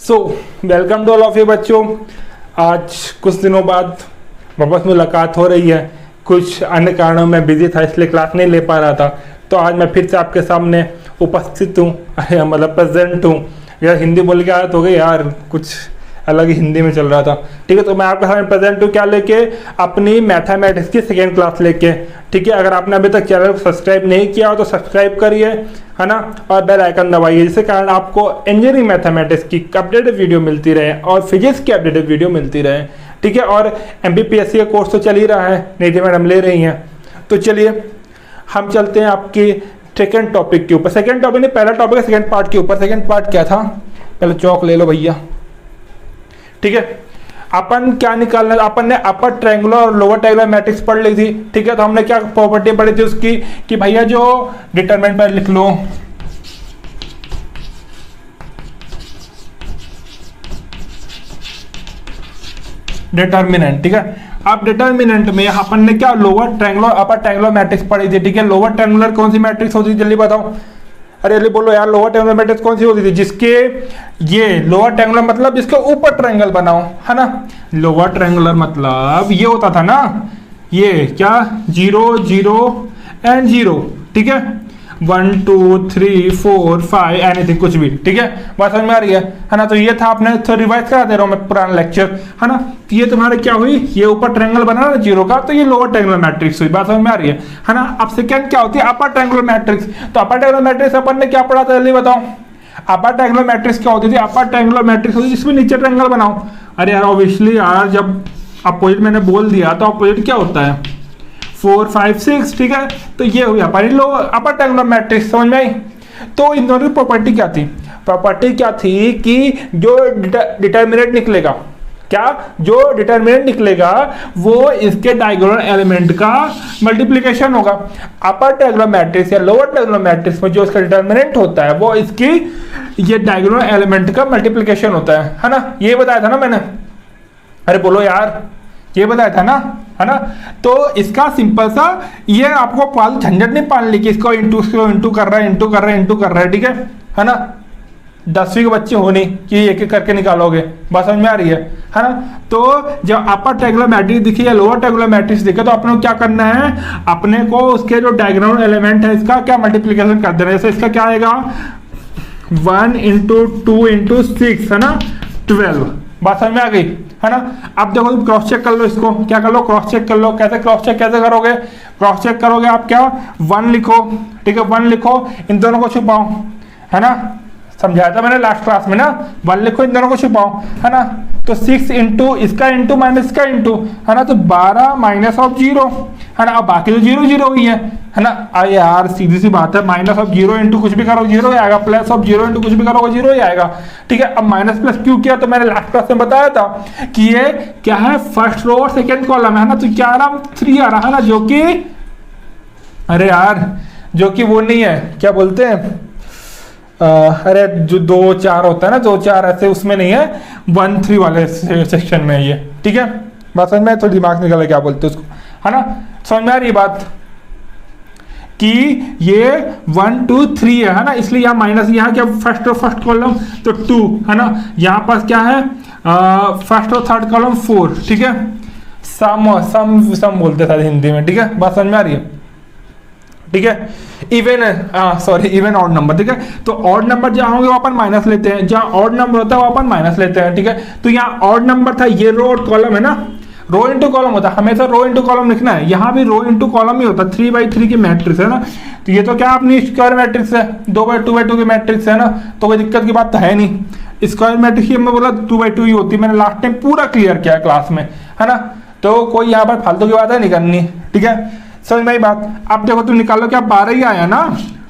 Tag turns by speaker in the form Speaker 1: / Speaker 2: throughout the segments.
Speaker 1: So welcome to all of you बच्चों। आज कुछ दिनों बाद वापस मुलाकात हो रही है। कुछ अन्य कारणों में बिजी था इसलिए क्लास नहीं ले पा रहा था, तो आज मैं फिर से आपके सामने उपस्थित हूँ, मतलब प्रेजेंट हूँ। यार हिंदी बोल के आदत हो गई यार, कुछ अलग ही हिंदी में चल रहा था। ठीक है, तो मैं आपके सामने प्रेजेंट हूँ क्या लेके, अपनी मैथमेटिक्स की सेकेंड क्लास लेके। ठीक है, अगर आपने अभी तक चैनल को सब्सक्राइब नहीं किया हो तो सब्सक्राइब करिए, है ना, और बेल आइकन दबाइए, जिसके कारण आपको इंजीनियरिंग मैथमेटिक्स की अपडेटेड वीडियो मिलती रहे और फिजिक्स की अपडेटेड वीडियो मिलती रहे। ठीक है, और MPPSC का कोर्स तो चल ही रहा है, निधि मैडम ले रही हैं। तो चलिए हम चलते हैं आपकी सेकेंड टॉपिक के ऊपर। सेकेंड टॉपिक नहीं, पहला टॉपिक है सेकेंड पार्ट के ऊपर। सेकेंड पार्ट क्या था, पहले चौक ले लो भैया। ठीक है, अपन क्या निकालना, अपन ने अपर ट्रायंगुलर और लोअर ट्रायंगुलर मैट्रिक्स पढ़ ली थी। ठीक है, तो हमने क्या प्रॉपर्टी पढ़ी थी उसकी कि भैया जो डिटरमिनेंट पर लिख लो, डिटरमिनेंट। ठीक है, अब डिटरमिनेंट में अपन ने क्या lower triangular upper triangular matrix पढ़ी थी। ठीक है, लोअर ट्रायंगुलर कौन सी मैट्रिक्स होती थी, जल्दी बताओ। अरे जल्दी बोलो यार, लोअर ट्रायंगुलर मैट्रिक्स कौन सी होती थी, जिसके ये लोअर ट्रायंगुलर मतलब जिसके ऊपर ट्रायंगल बनाओ, है ना। लोअर ट्रायंगुलर मतलब ये होता था ना, ये क्या 0 0 एंड 0। ठीक है, 1 2 3 4 5 एनीथिंग, कुछ भी। ठीक है, बात समझ में आ रही है ना। तो ये था, आपने तो रिवाइज करा दे रहा हूं मैं पुराना लेक्चर, है ना। तो ये तुम्हारे क्या हुई, ये ऊपर ट्रायंगल बना ना 0 का, तो ये लोअर ट्रायंगुलर मैट्रिक्स हुई। बात समझ में आ रही है ना। अब सेकंड क्या होती है, अपर ट्रायंगुलर मैट्रिक्स। तो अपर ट्रायंगुलर मैट्रिक्स अपन ने क्या पढ़ा था, जल्दी बताओ। अपर ट्रायंगुलर मैट्रिक्स क्या होती थी, अपर ट्रायंगुलर मैट्रिक्स होती है जिसमें नीचे ट्रायंगल बनाओ। अरे यार ऑब्वियसली यार, जब अपोजिट मैंने बोल दिया तो अपोजिट क्या होता है, 4 5 6। ठीक है, तो ये हुई हमारी लो अपर ट्रायंगुलर मैट्रिक्स, समझ में आई। तो इन दोनों की प्रॉपर्टी क्या थी, प्रॉपर्टी क्या थी कि जो डिटरमिनेंट निकलेगा, क्या जो डिटरमिनेंट निकलेगा वो इसके डायगोनल एलिमेंट का मल्टीप्लिकेशन होगा। अपर ट्रायंगुलर मैट्रिक्स या लोअर ट्रायंगुलर मैट्रिक्स में जो इसका डिटरमिनेंट होता है वो इसकी ये डायगोनल एलिमेंट का मल्टीप्लिकेशन होता है ना। ये बताया था ना मैंने, अरे बोलो यार, ये बताया था ना, है ना। तो इसका सिंपल सा ये आपको पाल झंझट नहीं पालने की, इसको इंटू कर रहा है, इंटू कर रहा है, इंटू कर रहा है। ठीक है ना। 10वीं के बच्चे हो नहीं कि एक एक करके निकालोगे, बात समझ में आ रही है ना। तो जब अपर ट्रायंगुलर मैट्रिक्स दिखे या लोअर ट्रायंगुलर मैट्रिक्स दिखे तो अपने को क्या करना है, अपने को उसके जो डायगोनल एलिमेंट है इसका क्या मल्टीप्लिकेशन कर देना है। जैसे इसका क्या आएगा, 1 × 2 × 6, है ना, 12। बात समझ में आ गई, है ना। अब देखो तुम क्रॉस चेक कर लो, इसको क्या कर लो, क्रॉस चेक कर लो। कैसे क्रॉस चेक कैसे करोगे, क्रॉस चेक करोगे आप क्या, 1 लिखो। ठीक है, 1 लिखो, इन दोनों को छुपाओ, है ना, समझाया था मैंने लास्ट क्लास में ना। 1 लिखो, इन दोनों को छुपाओ, है ना। तो 6 इंटू इसका इंटू माइनस इसका इंटू, है ना, तो 12 माइनस ऑफ 0, है ना। अब बाकी तो 0 0 ही है ना। अरे यार सीधी सी बात है, माइनस ऑफ 0 इंटू कुछ भी करो 0 ही आएगा, प्लस ऑफ 0 इंटू कुछ भी करोगे 0 ही आएगा। ठीक है, अब माइनस प्लस क्यों किया, तो मैंने लास्ट क्लास में बताया था कि ये क्या है, फर्स्ट रो और सेकेंड कॉलम है ना। तो क्या आ रहा, 3 आ रहा है ना, जो कि अरे यार जो कि वो नहीं है, क्या बोलते हैं, अरे जो 2 4 होता है ना, 2 4 ऐसे उसमें नहीं है, 1 3 वाले सेक्शन में ये। ठीक है, बात समझ में, तो दिमाग निकल क्या बोलते हैं उसको, है ना। समझ में आ रही बात कि ये 1 2 3 है ना, इसलिए यहाँ माइनस, यहाँ क्या फर्स्ट कॉलम तो 2, है ना। यहाँ पास क्या है, फर्स्ट और थर्ड कॉलम 4। ठीक है, सम बोलते थे हिंदी में। ठीक है, बात समझ में आ रही है। ठीक है, even sorry even odd number. ठीक है, तो ऑड नंबर जहां होंगे वो अपन माइनस लेते हैं, जहां ऑड नंबर होता है वो अपन माइनस लेते हैं। ठीक है, तो यहाँ ऑड नंबर था, ये रो और कॉलम है ना, रो इंटू कॉलम होता है, हमेशा रो इंटू कॉलम लिखना है। यहाँ भी रो इंटू कॉलम ही होता है, 3/3 की मैट्रिक्स है ना। तो ये तो क्या अपनी स्क्वायर मैट्रिक्स है, 2/2 की मैट्रिक्स है ना, तो कोई दिक्कत की बात तो है नहीं। स्क्वायर मैट्रिक्स मैं बोला 2/2 ही होती है, मैंने लास्ट टाइम पूरा क्लियर किया क्लास में, है ना। तो कोई यहाँ पर फालतू की बात है नहीं करनी। ठीक है, समझ में आई बात। अब देखो तुम निकालो, क्या 12 ही आया ना,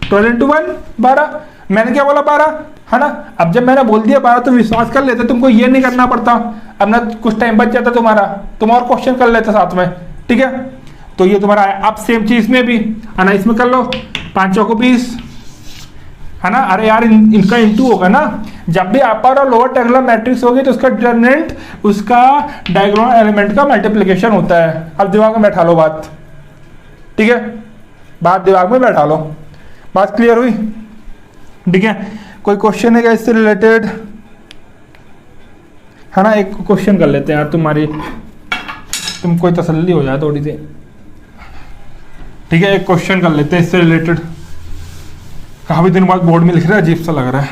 Speaker 1: 12 × 1 12। मैंने क्या बोला 12, है ना। अब जब मैंने बोल दिया 12 तो विश्वास कर लेते, तुमको ये नहीं करना पड़ता। अब ना कुछ टाइम बच जाता तुम्हारा, तुम और क्वेश्चन कर लेते साथ में। ठीक है, तो ये तुम्हारा है। अब सेम चीज में भी, है ना, इसमें कर लो 5 चौको 20, है ना। अरे यार इनका इंटू होगा ना, जब भी अपर और लोअर ट्रायंगुलर मैट्रिक्स होगी तो उसका डिटरमिनेंट उसका डायगोनल एलिमेंट का मल्टीप्लिकेशन होता है। अब दिमाग में बैठा लो बात। ठीक है, बात दिमाग में बैठा लो, बात क्लियर हुई। ठीक है, कोई क्वेश्चन है क्या इससे रिलेटेड, है ना। एक क्वेश्चन कर लेते हैं यार, तुमको तसल्ली हो जाए थोड़ी सी, ठीक है। एक क्वेश्चन कर लेते हैं इससे रिलेटेड, काफ़ी दिन बाद बोर्ड में लिख रहा है, अजीब सा लग रहा है।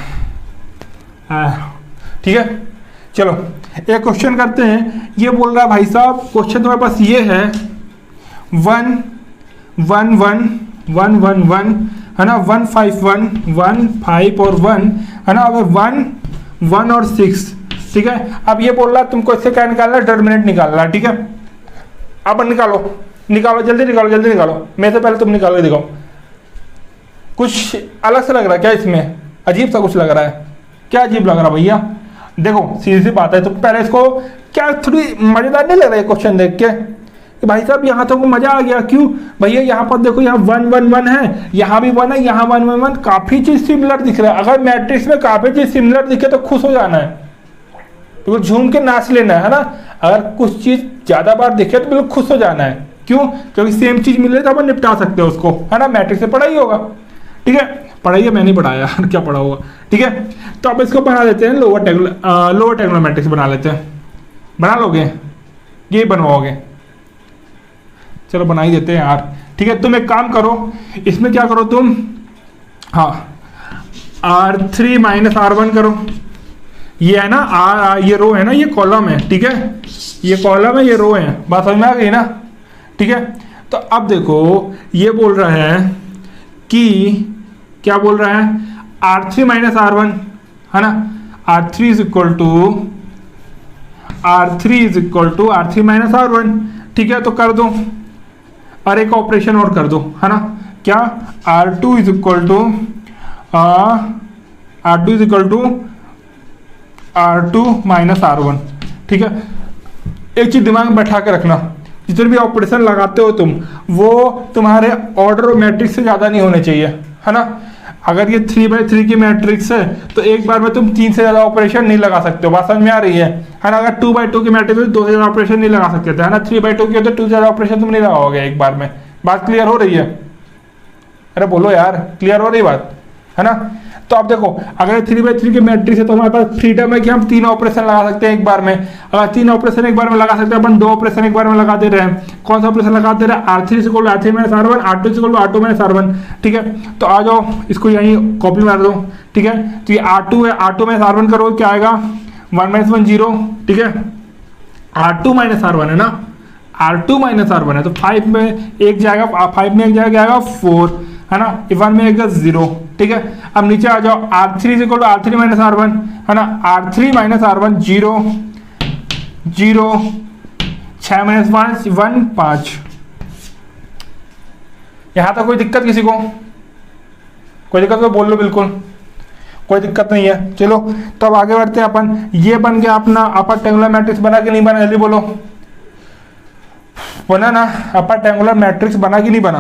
Speaker 1: ठीक है, चलो एक क्वेश्चन करते हैं। ये बोल रहा है भाई साहब, क्वेश्चन तुम्हारे पास ये है 1 1 1 1 1 1 है ना, 1 5 1 1 5 और 1 है ना, अब 1 1 और 6, ठीक है। अब ये बोल रहा है तुमको इससे क्या निकालना है, डिटरमिनेंट निकालना है, ठीक है। अब निकालो जल्दी निकालो, मेरे से पहले तुम निकाल के दिखाओ। कुछ अलग से लग रहा है क्या इसमें, अजीब सा कुछ लग रहा है, क्या अजीब लग रहा है भैया? देखो सीधी सी बात है, तो पहले इसको क्या थोड़ी मजेदार नहीं लग रहा है क्वेश्चन देख के कि भाई साहब यहाँ तो मजा आ गया? क्यों भैया? यहाँ पर देखो, यहाँ 1 1 1 है, यहाँ भी 1 है, यहाँ 1 1 1, काफी चीज सिमिलर दिख रहा है। अगर मैट्रिक्स में काफी चीज सिमिलर दिखे तो खुश हो जाना है, बिल्कुल झूम के नाच लेना है ना। अगर कुछ चीज ज्यादा बार दिखे तो बिल्कुल खुश हो जाना है। क्यों? क्योंकि सेम चीज मिल रही तो अपन निपटा सकते हैं उसको, है ना। मैट्रिक्स से पढ़ा ही होगा, ठीक है। पढ़ाइए, मैं नहीं पढ़ाया क्या पढ़ा होगा, ठीक है। तो अब इसको बना लेते हैं, लोअर टेगुलर मैट्रिक्स बना लेते हैं। बना लोगे? ये बनवाओगे? चलो बना ही देते हैं यार, ठीक है। तुम एक काम करो, इसमें क्या करो तुम, हाँ R3 माइनस R1 करो। ये है ना ये रो है ना, ये कॉलम है, ठीक है। ये कॉलम है, ये रो है, बात समझ में आ गई ना, ठीक है। तो अब देखो ये बोल रहा है कि क्या बोल रहा है, R3 माइनस R1 है ना, R3 is equal to R3 minus R1, ठीक है। तो कर दो, और एक ऑपरेशन और कर दो, है ना। क्या? R2 is equal to R2 minus R1, ठीक है। एक चीज दिमाग में बैठा के रखना, जितने भी ऑपरेशन लगाते हो तुम, वो तुम्हारे ऑर्डर और मैट्रिक्स से ज्यादा नहीं होने चाहिए, है ना। अगर ये 3/3 की मैट्रिक्स है तो एक बार में तुम 3 से ज्यादा ऑपरेशन नहीं लगा सकते हो, बात समझ में आ रही है ना। अगर 2/2 की मैट्रिक्स है तो 2 से ज्यादा ऑपरेशन नहीं लगा सकते थे, है ना। 3/2 की हो तो 2 से ज्यादा ऑपरेशन तुम नहीं लगाओगे एक बार में। बात क्लियर हो रही है? अरे बोलो यार, क्लियर हो रही बात, है ना। तो अब देखो, अगर 3/3 की मैट्रिक्स है तो हमारे पास फ्रीडम है कि हम 3 ऑपरेशन लगा सकते हैं एक बार में। अगर 3 ऑपरेशन एक बार में लगा सकते हैं अपन, 2 ऑपरेशन एक बार में लगा दे रहे हैं। कौन सा ऑपरेशन लगा दे रहे हैं? R3 minus R1, R2 minus R1, ठीक है। तो आ जाओ, इसको यहीं कॉपी मार दो, ठीक है। तो ये R2 है, R2 माइनस R1 करो, क्या आएगा? 1 - 1 0, ठीक है। R2 माइनस R1 है ना, R2 माइनस R1 है, तो 5 में एक जाएगा, 5 में एक जाएगा 4, है ना। 1 में एक 0, ठीक है। अब नीचे आ जाओ, R3 माइनस R1 है ना, R3 माइनस R1 0 0, 6 - 5 1 5। यहां तक कोई दिक्कत किसी को? कोई दिक्कत तो बोल लो, बिल्कुल कोई दिक्कत नहीं है। चलो तो अब आगे बढ़ते हैं अपन। ये बन गया अपना अपर ट्रायंगुलर मैट्रिक्स, बना कि नहीं बना? जल्दी बोलो, बना ना? अपर ट्रायंगुलर मैट्रिक्स बना कि नहीं बना?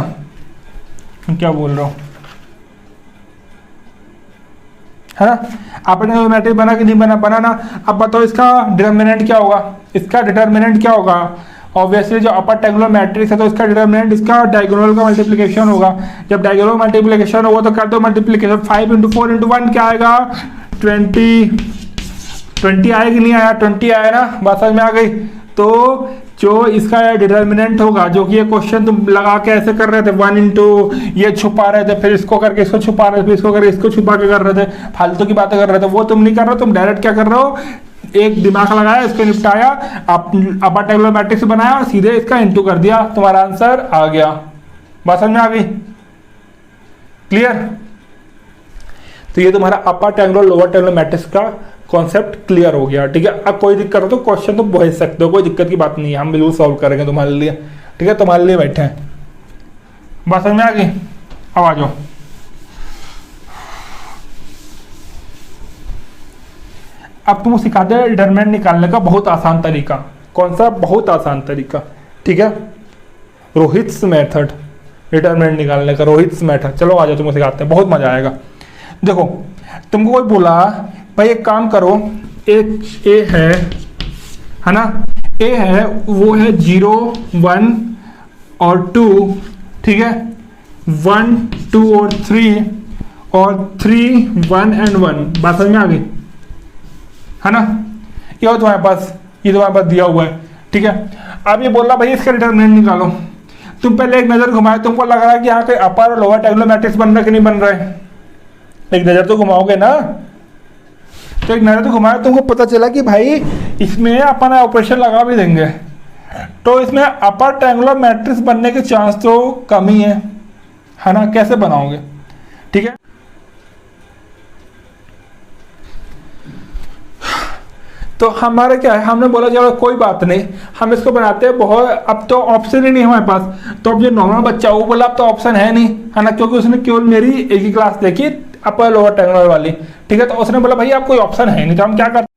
Speaker 1: क्या बोल रहा हूं, है ना। अपर ट्रायंगुलर मैट्रिक्स बना कि नहीं बना? बना ना। अब बताओ इसका डिटरमिनेंट क्या होगा? इसका डिटरमिनेंट क्या होगा? ऑब्वियसली जो अपर ट्रायंगुलर मैट्रिक्स है तो इसका डिटरमिनेंट इसका डायगोनल का मल्टीप्लिकेशन होगा। जब डायगोनल मल्टीप्लिकेशन होगा तो कर दो मल्टीप्लिकेशन, 5 × 4 × 1 क्या आएगा? 20 आया कि नहीं आया? 20 आया ना, बात समझ में आ गई। तो जो इसका डिटरमिनेंट होगा, जो कि ये क्वेश्चन तुम लगा के ऐसे कर रहे थे, 1 × ये छुपा रहे थे, फिर इसको करके इसको छुपा रहे थे, फिर इसको करके इसको छुपा के कर रहे थे, फालतू की बातें कर रहे थे, वो तुम नहीं कर रहे हो। तुम डायरेक्ट क्या कर रहे हो, एक दिमाग लगाया, इसको निपटाया, अपर ट्रायंगुलर मैट्रिक्स बनाया, सीधे इसका इनटू कर दिया, तुम्हारा आंसर आ गया। बात समझ में आ गई? क्लियर? तो ये तुम्हारा upper triangular lower triangular matrix का कॉन्सेप्ट क्लियर हो गया, ठीक है। अब कोई दिक्कत हो तो क्वेश्चन तुम भेज सकते हो, कोई दिक्कत की बात नहीं है, हम बिल्कुल सॉल्व करेंगे तुम्हारे लिए, ठीक है। तुम्हारे लिए बैठे हैं। बात समझ में आ गई? अब आ जाओ, अब तुमको सिखाते हैं डिटरमिनेंट निकालने का बहुत आसान तरीका। कौन सा? बहुत आसान तरीका, ठीक है। रोहित्स मेथड, डिटरमिनेंट निकालने का रोहित्स मेथड। चलो आ जाओ, तुमको सिखाते हैं, बहुत मजा आएगा। देखो तुमको कोई बोला भाई एक काम करो, एक ए है ना, ए है, वो है 0 1 और 2, ठीक है। 1 2 और 3 और 3 1 and 1, बात समझ में आ गई, है ना। ये हो तुम्हारे पास, ये तुम्हारे पास दिया हुआ है, ठीक है। अब ये बोल रहा भाई इसका डिटरमिनेंट निकालो। तुम पहले एक नजर घुमाए, तुमको लग रहा है कि यहाँ पे अपर और लोअर ट्रायंगुलर मैट्रिक्स बन रहा है कि नहीं बन रहा है? एक नजर तो घुमाओगे ना, तो एक नजर तो घुमाए, तुमको पता चला कि भाई इसमें अपन ऑपरेशन लगा भी देंगे तो इसमें अपर ट्रायंगुलर मैट्रिक्स बनने के चांस तो कम ही है ना। कैसे बनाओगे, ठीक है। तो हमारे क्या है, हमने बोला चलो कोई बात नहीं, हम इसको बनाते हैं बहुत, अब तो ऑप्शन ही नहीं हमारे पास। तो अब जो नॉर्मल बच्चा वो बोला अब तो ऑप्शन है नहीं, है ना, क्योंकि उसने केवल मेरी एक ही क्लास देखी अपर लोअर ट्रायंगुलर वाली, ठीक है। तो उसने बोला भाई आप कोई ऑप्शन है नहीं, तो हम क्या करते।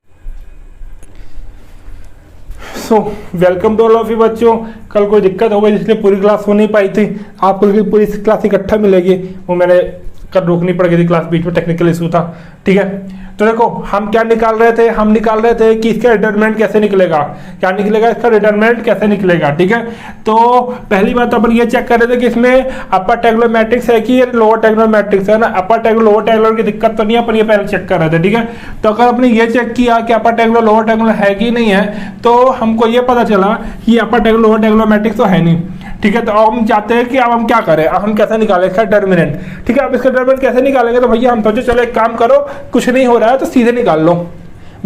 Speaker 1: So welcome to all of you बच्चों। कल कोई दिक्कत हो गई इसलिए पूरी क्लास हो नहीं पाई थी, आपको पूरी क्लास इकट्ठा मिलेगी, वो मैंने कल रोकनी पड़ गई थी क्लास, बीच में टेक्निकल इशू था, ठीक है। तो देखो हम क्या निकाल रहे थे, हम निकाल रहे थे कि इसका डिटरमिनेंट कैसे निकलेगा, क्या निकलेगा, इसका डिटरमिनेंट कैसे निकलेगा, ठीक है। तो पहली बात अपन ये चेक कर रहे थे कि इसमें अपर ट्रायंगुलर मैट्रिक्स है कि लोअर ट्रायंगुलर मैट्रिक्स है ना। अपर ट्रायंगुलर लोअर ट्रायंगुलर की दिक्कत तो नहीं है, अपन ये पहले चेक कर रहे थे, ठीक है। तो अगर आपने ये चेक किया कि अपर ट्रायंगुलर लोअर ट्रायंगुलर है कि नहीं है, तो हमको ये पता चला कि upper triangular lower triangular matrix तो है नहीं, ठीक है। तो अब हम चाहते हैं कि अब हम क्या करें, अब हम कैसे निकालें इसका डिटरमिनेंट, ठीक है। अब इसका डिटरमिनेंट कैसे निकालेंगे, तो भैया हम सोचे चलो एक काम करो, कुछ नहीं हो रहा है तो सीधे निकाल लो,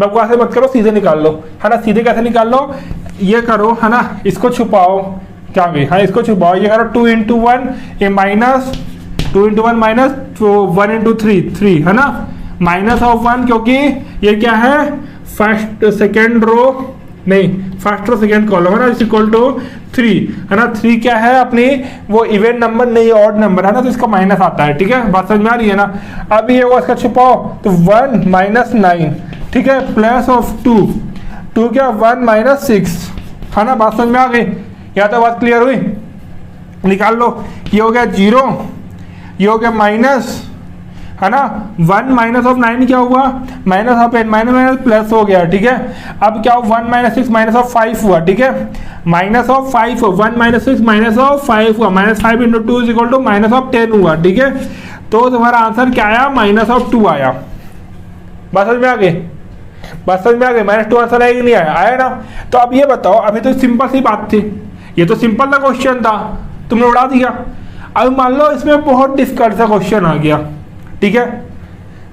Speaker 1: बकवास से मत करो, सीधे निकाल लो, है ना। सीधे कैसे निकाल लो, ये करो, है ना, इसको छुपाओ, क्या गई, हाँ इसको छुपाओ, ये करो 2 × 1 ये माइनस 2 × 1 माइनस 1 × 3 है ना, माइनस ऑफ 1, क्योंकि ये क्या है फर्स्ट सेकेंड रो नहीं फर्स्ट और सेकेंड कॉलम है ना, इज इक्वल टू 3 है ना। 3 क्या है अपनी वो इवेंट नंबर नहीं ऑड नंबर है ना, तो इसका माइनस आता है, ठीक है। बात समझ में आ रही है ना। अब ये वो इसका छुपाओ तो 1 - 9, ठीक है, प्लस ऑफ 2 क्या 1 - 6 है ना। बात समझ में आ गई, या तो बात क्लियर हुई, निकाल लो। ये हो गया 0, ये हो गया माइनस, है ना, 1 - 9 क्या हुआ माइनस ऑफ 8 माइनस प्लस हो गया, ठीक है। अब क्या 1 - 6 माइनस ऑफ 5 हुआ, ठीक है, माइनस ऑफ 5 1 - 6 माइनस ऑफ 5 हुआ, -5 × 2 = माइनस ऑफ 10 हुआ, ठीक है। तो तुम्हारा आंसर क्या आया -2 आया। बात समझ में आ गई, बात समझ में आ गई, -2 आंसर आया कि नहीं आया, आया ना। तो अब ये बताओ, अभी तो सिंपल सी बात थी, ये तो सिंपल सा क्वेश्चन था, तुमने उड़ा दिया। अब मान लो इसमें बहुत डिफिकल्ट सा क्वेश्चन आ गया, ठीक है,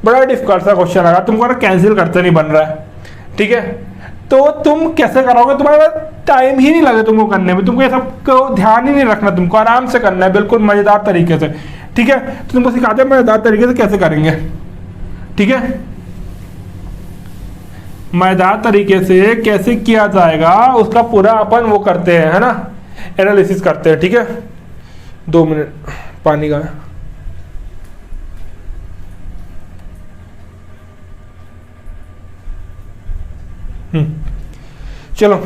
Speaker 1: बड़ा डिफिकल्ट सा क्वेश्चन आ गया, तुमको ना कैंसिल करते नहीं बन रहा है, ठीक है। तो तुम कैसे करोगे, तुम्हारे पास टाइम ही नहीं लगे तुमको करने में, तुमको ये सब को ध्यान ही नहीं रखना, तुमको आराम से करना है, बिल्कुल मजेदार तरीके से, ठीक है। तो तुमको सिखाते हैं मजेदार तरीके से कैसे करेंगे, ठीक है। मजेदार तरीके से कैसे किया जाएगा उसका पूरा अपन वो करते हैं, है ना, एनालिसिस करते हैं, ठीक है। 2 मिनट पानी का। चलो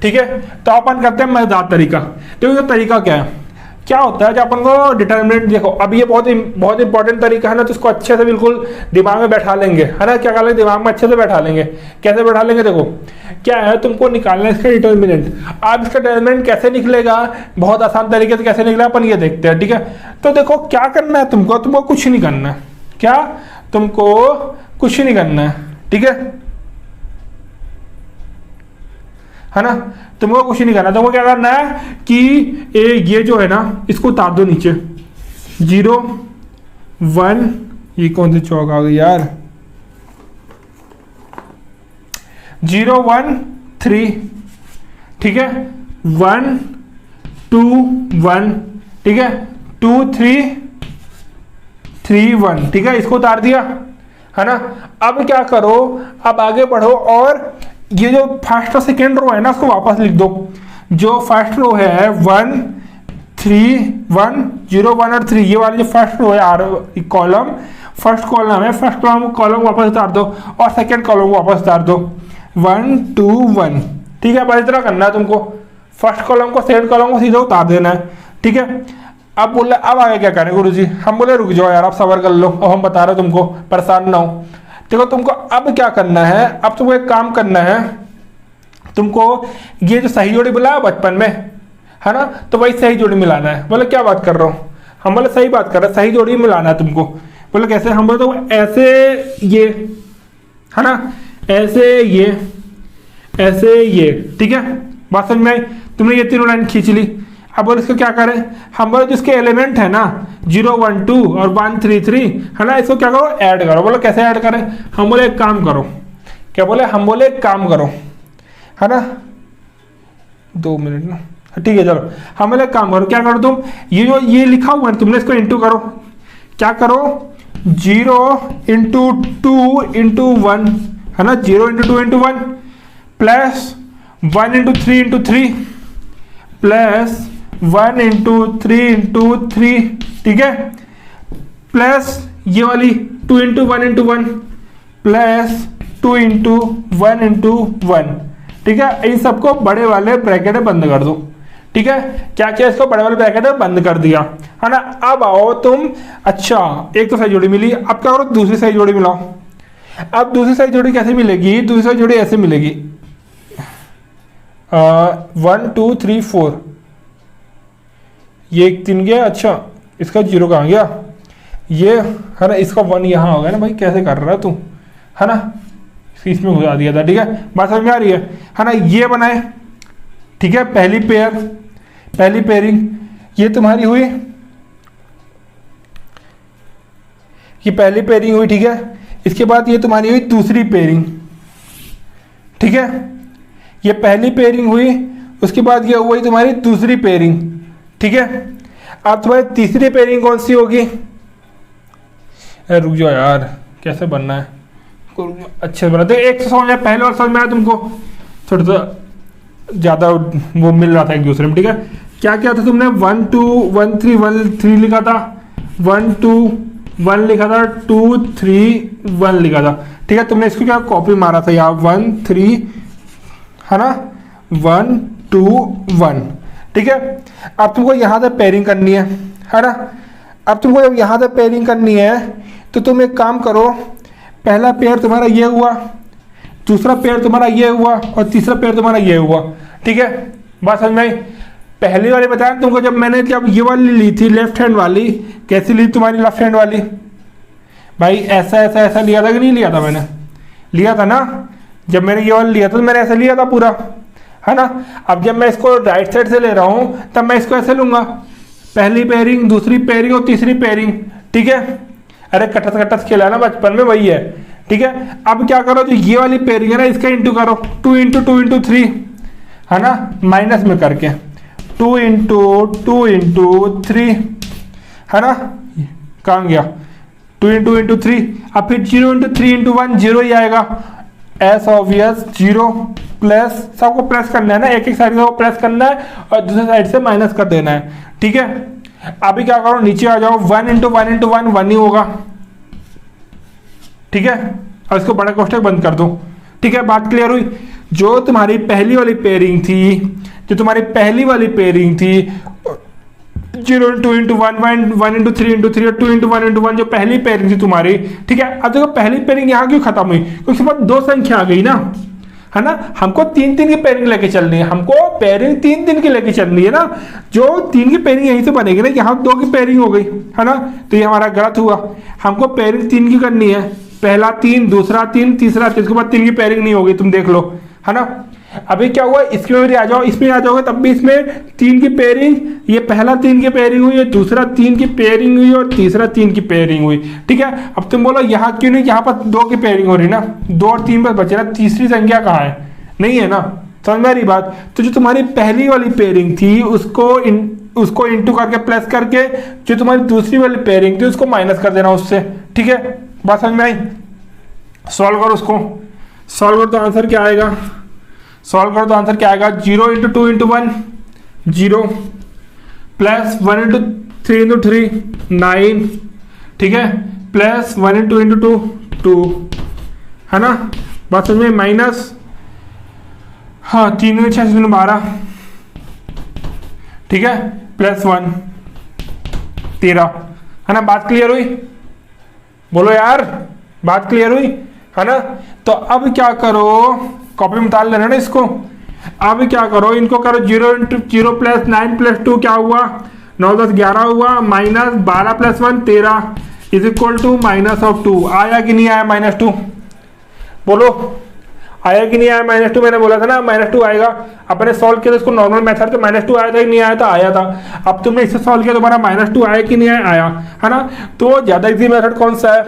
Speaker 1: ठीक है, तो अपन करते हैं मजेदार तरीका। देखो ये तरीका क्या है, क्या होता है जब अपन को डिटरमिनेंट, देखो अब ये बहुत इंपॉर्टेंट तरीका है ना, तो इसको अच्छे से बिल्कुल दिमाग में बैठा लेंगे, है ना। क्या कर लेंगे, दिमाग में अच्छे से बैठा लेंगे। कैसे बैठा लेंगे, देखो क्या है, तुमको निकालना है इसका डिटरमिनेंट। अब इसका डिटरमिनेंट कैसे निकलेगा, बहुत आसान तरीके से कैसे निकलेगा अपन ये देखते हैं, ठीक है। तो देखो क्या करना है तुमको कुछ नहीं करना है, क्या तुमको कुछ नहीं करना है, ठीक है ना। तुमको कुछ नहीं करना, तुमको क्या करना है कि ये जो है ना इसको उतार दो नीचे, 0 1, ये कौन सी चौक आ गई यार, 0 1 3, ठीक है, 1 2 1, ठीक है, 2 3 3 1, ठीक है, इसको उतार दिया, है ना। अब क्या करो, अब आगे बढ़ो और ये जो फर्स्ट और सेकेंड रो है ना उसको वापस लिख दो। जो फर्स्ट रो है 1 3 1 0 1 और 3, ये वाली जो फर्स्ट रो है आर कॉलम, फर्स्ट कॉलम है, फर्स्ट कॉलम वापस उतार दो और सेकेंड कॉलम वापस उतार दो, 1 2 1, ठीक है। बस इतना करना है तुमको, फर्स्ट कॉलम को सेकेंड कॉलम को सीधा उतार देना है, ठीक है। अब बोले अब आगे क्या करें गुरुजी, हम बोले रुक जाओ यार, आप सबर कर लो, अब हम बता रहे तुमको, परेशान ना हो। देखो तुमको अब क्या करना है, अब तुमको एक काम करना है, तुमको ये जो सही जोड़ी बुलाया बचपन में, है ना, तो वही सही जोड़ी मिलाना है। बोले क्या बात कर रहा हूँ, हम बोले सही बात कर रहे हैं, सही जोड़ी मिलाना है तुमको। बोले कैसे, हम बोले तो ऐसे ये, है ना, ऐसे ये, ऐसे ये, ठीक है, बात समझ में आई। तुमने ये तीनों लाइन खींच ली। अब बोलो इसको क्या करें, हम बोलो जिसके एलिमेंट है ना 0 1 2 और 1 3 3 है ना, इसको क्या करो ऐड करो। बोलो कैसे ऐड करें, हम बोले एक काम करो, क्या बोले, हम बोले एक काम करो, है ना, 2 मिनट ना, ठीक है चलो, हम बोले एक काम करो, क्या करो तुम, ये जो ये लिखा हुआ है तुमने इसको इंटू करो, क्या करो 0 इंटू 2 इंटू 1 है ना, 0 into 2 into 1 plus 1 into 3 into 3 plus 1 into 3 into 3, ठीक है, प्लस ये वाली 2 into 1 into 1 plus 2 into 1 into 1, ठीक है। इन सबको बड़े वाले ब्रैकेट में बंद कर दो, ठीक है, क्या क्या इसको बड़े वाले ब्रैकेट में बंद कर दिया, है ना। अब आओ तुम, अच्छा एक तो सही जोड़ी मिली, अब क्या करो दूसरी सही जोड़ी मिलाओ। अब दूसरी सही जोड़ी कैसे मिलेगी, दूसरी सही जोड़ी ऐसे मिलेगी 1 2 3 4, ये 3 गया, अच्छा इसका 0 कहाँ गया, ये है ना, इसका 1 यहाँ हो गया ना भाई, कैसे कर रहा है तू, है ना, इसमें घुसा दिया था, ठीक है, बात समझ में आ रही है ना। ये बनाए, ठीक है, पहली पेयर, पहली पेयरिंग ये तुम्हारी हुई, ये पहली पेयरिंग हुई, ठीक है। इसके बाद ये तुम्हारी हुई दूसरी पेयरिंग, ठीक है, ये पहली पेयरिंग हुई, उसके बाद ये हुई तुम्हारी दूसरी पेयरिंग, ठीक है। अब तुम्हारी तीसरी पेयरिंग कौन सी होगी, रुक जाओ यार, कैसे बनना है, अच्छे से बना दो, एक से समझ में, पहले और समझ में आया तुमको, थोड़ा सा ज़्यादा वो मिल रहा था एक दूसरे में, ठीक है। क्या क्या था तुमने 1 2 1 3 1 3 लिखा था, 1 2 1 लिखा था, 2 3 1 लिखा था, ठीक है। तुमने इसको क्या कॉपी मारा था यहाँ 1 3 है ना, 1 2 1, ठीक है। अब तुमको यहाँ से पेयरिंग करनी है ना। अब तुमको जब यहाँ से पेयरिंग करनी है तो तुम एक काम करो, पहला पेयर तुम्हारा ये हुआ, दूसरा पेयर तुम्हारा ये हुआ और तीसरा पेयर तुम्हारा ये हुआ, ठीक है, बात समझ में आई। पहली वाली बताया तुमको, जब ये वाली ली थी लेफ्ट हैंड वाली, कैसी ली तुम्हारी लेफ्ट हैंड वाली, भाई ऐसा ऐसा ऐसा लिया था कि नहीं लिया था, मैंने लिया था ना, जब मैंने ये वाला लिया था तो मैंने ऐसे लिया था पूरा, है ना। अब जब मैं इसको राइट साइड से ले रहा हूँ तब मैं इसको ऐसे लूंगा, पहली पेयरिंग दूसरी पेयरिंग और तीसरी पेयरिंग, ठीक है। अरे कटस कटस खेला ना बचपन में, वही है, ठीक है। अब क्या करो, जो ये वाली पेयरिंग है ना इसका इंटू करो, 2 इंटू 2 इंटू 3 है ना, माइनस में करके 2 इंटू 2 इंटू 3 है ना, कहाँ गया 2 इंटू 3, अब फिर 0 इंटू 3 इंटू 1 0 ही आएगा, एस ऑब्वियस 0 प्लस, सबको प्लस करना है ना, एक एक साइड को प्लस करना है और दूसरे साइड से माइनस कर देना है, ठीक है। अभी क्या करो, नीचे आ जाओ, 1 इंटू 1 इंटू 1 1 ही होगा, ठीक है, और इसको बड़ा कोष्टक बंद कर दो, ठीक है, बात क्लियर हुई। जो तुम्हारी पहली वाली पेयरिंग थी, जो तुम्हारी पहली वाली पेयरिंग थी 0 इंटू 1 1 इंटू 3 इंटू 3 और 2 इंटू 1 इंटू 1, जो पहली पेयरिंग थी तुम्हारी, ठीक है। अब देखो पहली पेयरिंग यहाँ क्यों खत्म हुई, क्योंकि उसके बाद 2 संख्या आ गई ना, है ना, हमको 3 3 की पेयरिंग लेके चलनी है, हमको पेयरिंग 3 3 की लेके चलनी है ना, जो 3 की पेयरिंग यहीं से बनेगी ना, यहाँ 2 की पेयरिंग हो गई, है ना, तो ये हमारा गलत हुआ। हमको पेयरिंग 3 की करनी है, पहला 3 दूसरा 3 तीसरा 3, इसके बाद 3 की पेयरिंग नहीं होगी, तुम देख लो, है ना। अभी क्या हुआ, इसमें भी आ जाओ, इसमें आ जाओगे तब भी इसमें 3 की पेयरिंग, ये पहला 3 की पेयरिंग हुई, दूसरा 3 की पेयरिंग हुई और तीसरा 3 की पेयरिंग हुई, ठीक है। अब तुम बोलो यहाँ क्यों नहीं, यहाँ पर 2 की पेयरिंग हो रही ना, 2 और 3 पर बचे ना, तीसरी संख्या कहाँ है, नहीं है ना, समझ में आ रही बात। तो जो तुम्हारी पहली वाली पेयरिंग थी उसको इंटू करके प्लस करके, जो तुम्हारी दूसरी वाली पेयरिंग थी उसको माइनस कर देना उससे, ठीक है, बात समझ में आई। सॉल्व करो उसको, सॉल्व करो तो आंसर क्या आएगा, सॉल्व करो तो आंसर क्या आएगा, 0 into 2 into 1 0 plus 1 into 3 into 3 9, ठीक है, प्लस 1 इंटू 2 2, है ना, बात समझ में, माइनस, हाँ 3 में 6 12, ठीक है, प्लस 1 13, है ना, बात क्लियर हुई, बोलो यार, बात क्लियर हुई, है ना। तो अब क्या करो, कॉपी में उतार लेना ना इसको। अब क्या करो, इनको करो 0 इंटू 0 प्लस 9 प्लस 2 क्या हुआ, 9 10 11 हुआ, minus 12 plus 1 13 is equal to minus of 2, आया कि नहीं आया -2, बोलो आया कि नहीं आया -2, मैंने बोला था ना -2 आएगा। अपने सॉल्व किया तो इसको नॉर्मल मेथड तो -2 आया था कि नहीं आया था, आया था। अब तुमने इससे सॉल्व किया दोबारा -2 आया कि नहीं आया, आया है ना। तो ज्यादा इजी मेथड कौन सा है,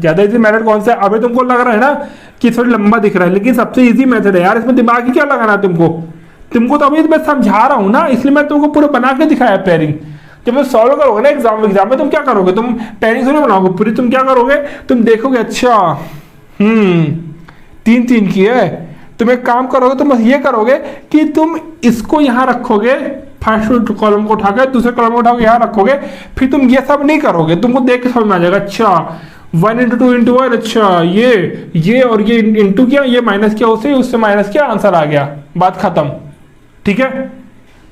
Speaker 1: ज्यादा इजी मेथड कौन सा है। अभी तुमको लग रहा है ना कि थोड़ा लंबा दिख रहा है, लेकिन सबसे इजी मेथड है यार, इसमें दिमाग ही क्या लगाना है तुमको तो अभी मैं समझा रहा हूँ ना, इसलिए मैं तुमको पूरा बना के दिखाया पेयरिंग। जब तुम सॉल्व करोगे ना एग्जाम में तुम क्या करोगे, तुम पेयरिंग से नहीं बनाओगे पूरी, तुम क्या करोगे, तुम देखोगे अच्छा 3 की है। तुम एक काम करोगे, तुम बस ये करोगे कि तुम इसको यहाँ रखोगे, फर्स्ट कॉलम को उठाकर दूसरे कॉलम को उठाकर यहाँ रखोगे, फिर तुम ये सब नहीं करोगे, तुमको देख के समझ में आ जाएगा अच्छा 1 × 2 × 1, अच्छा ये और ये इंटू किया, ये माइनस किया, उससे माइनस किया, आंसर आ गया, बात खत्म। ठीक है,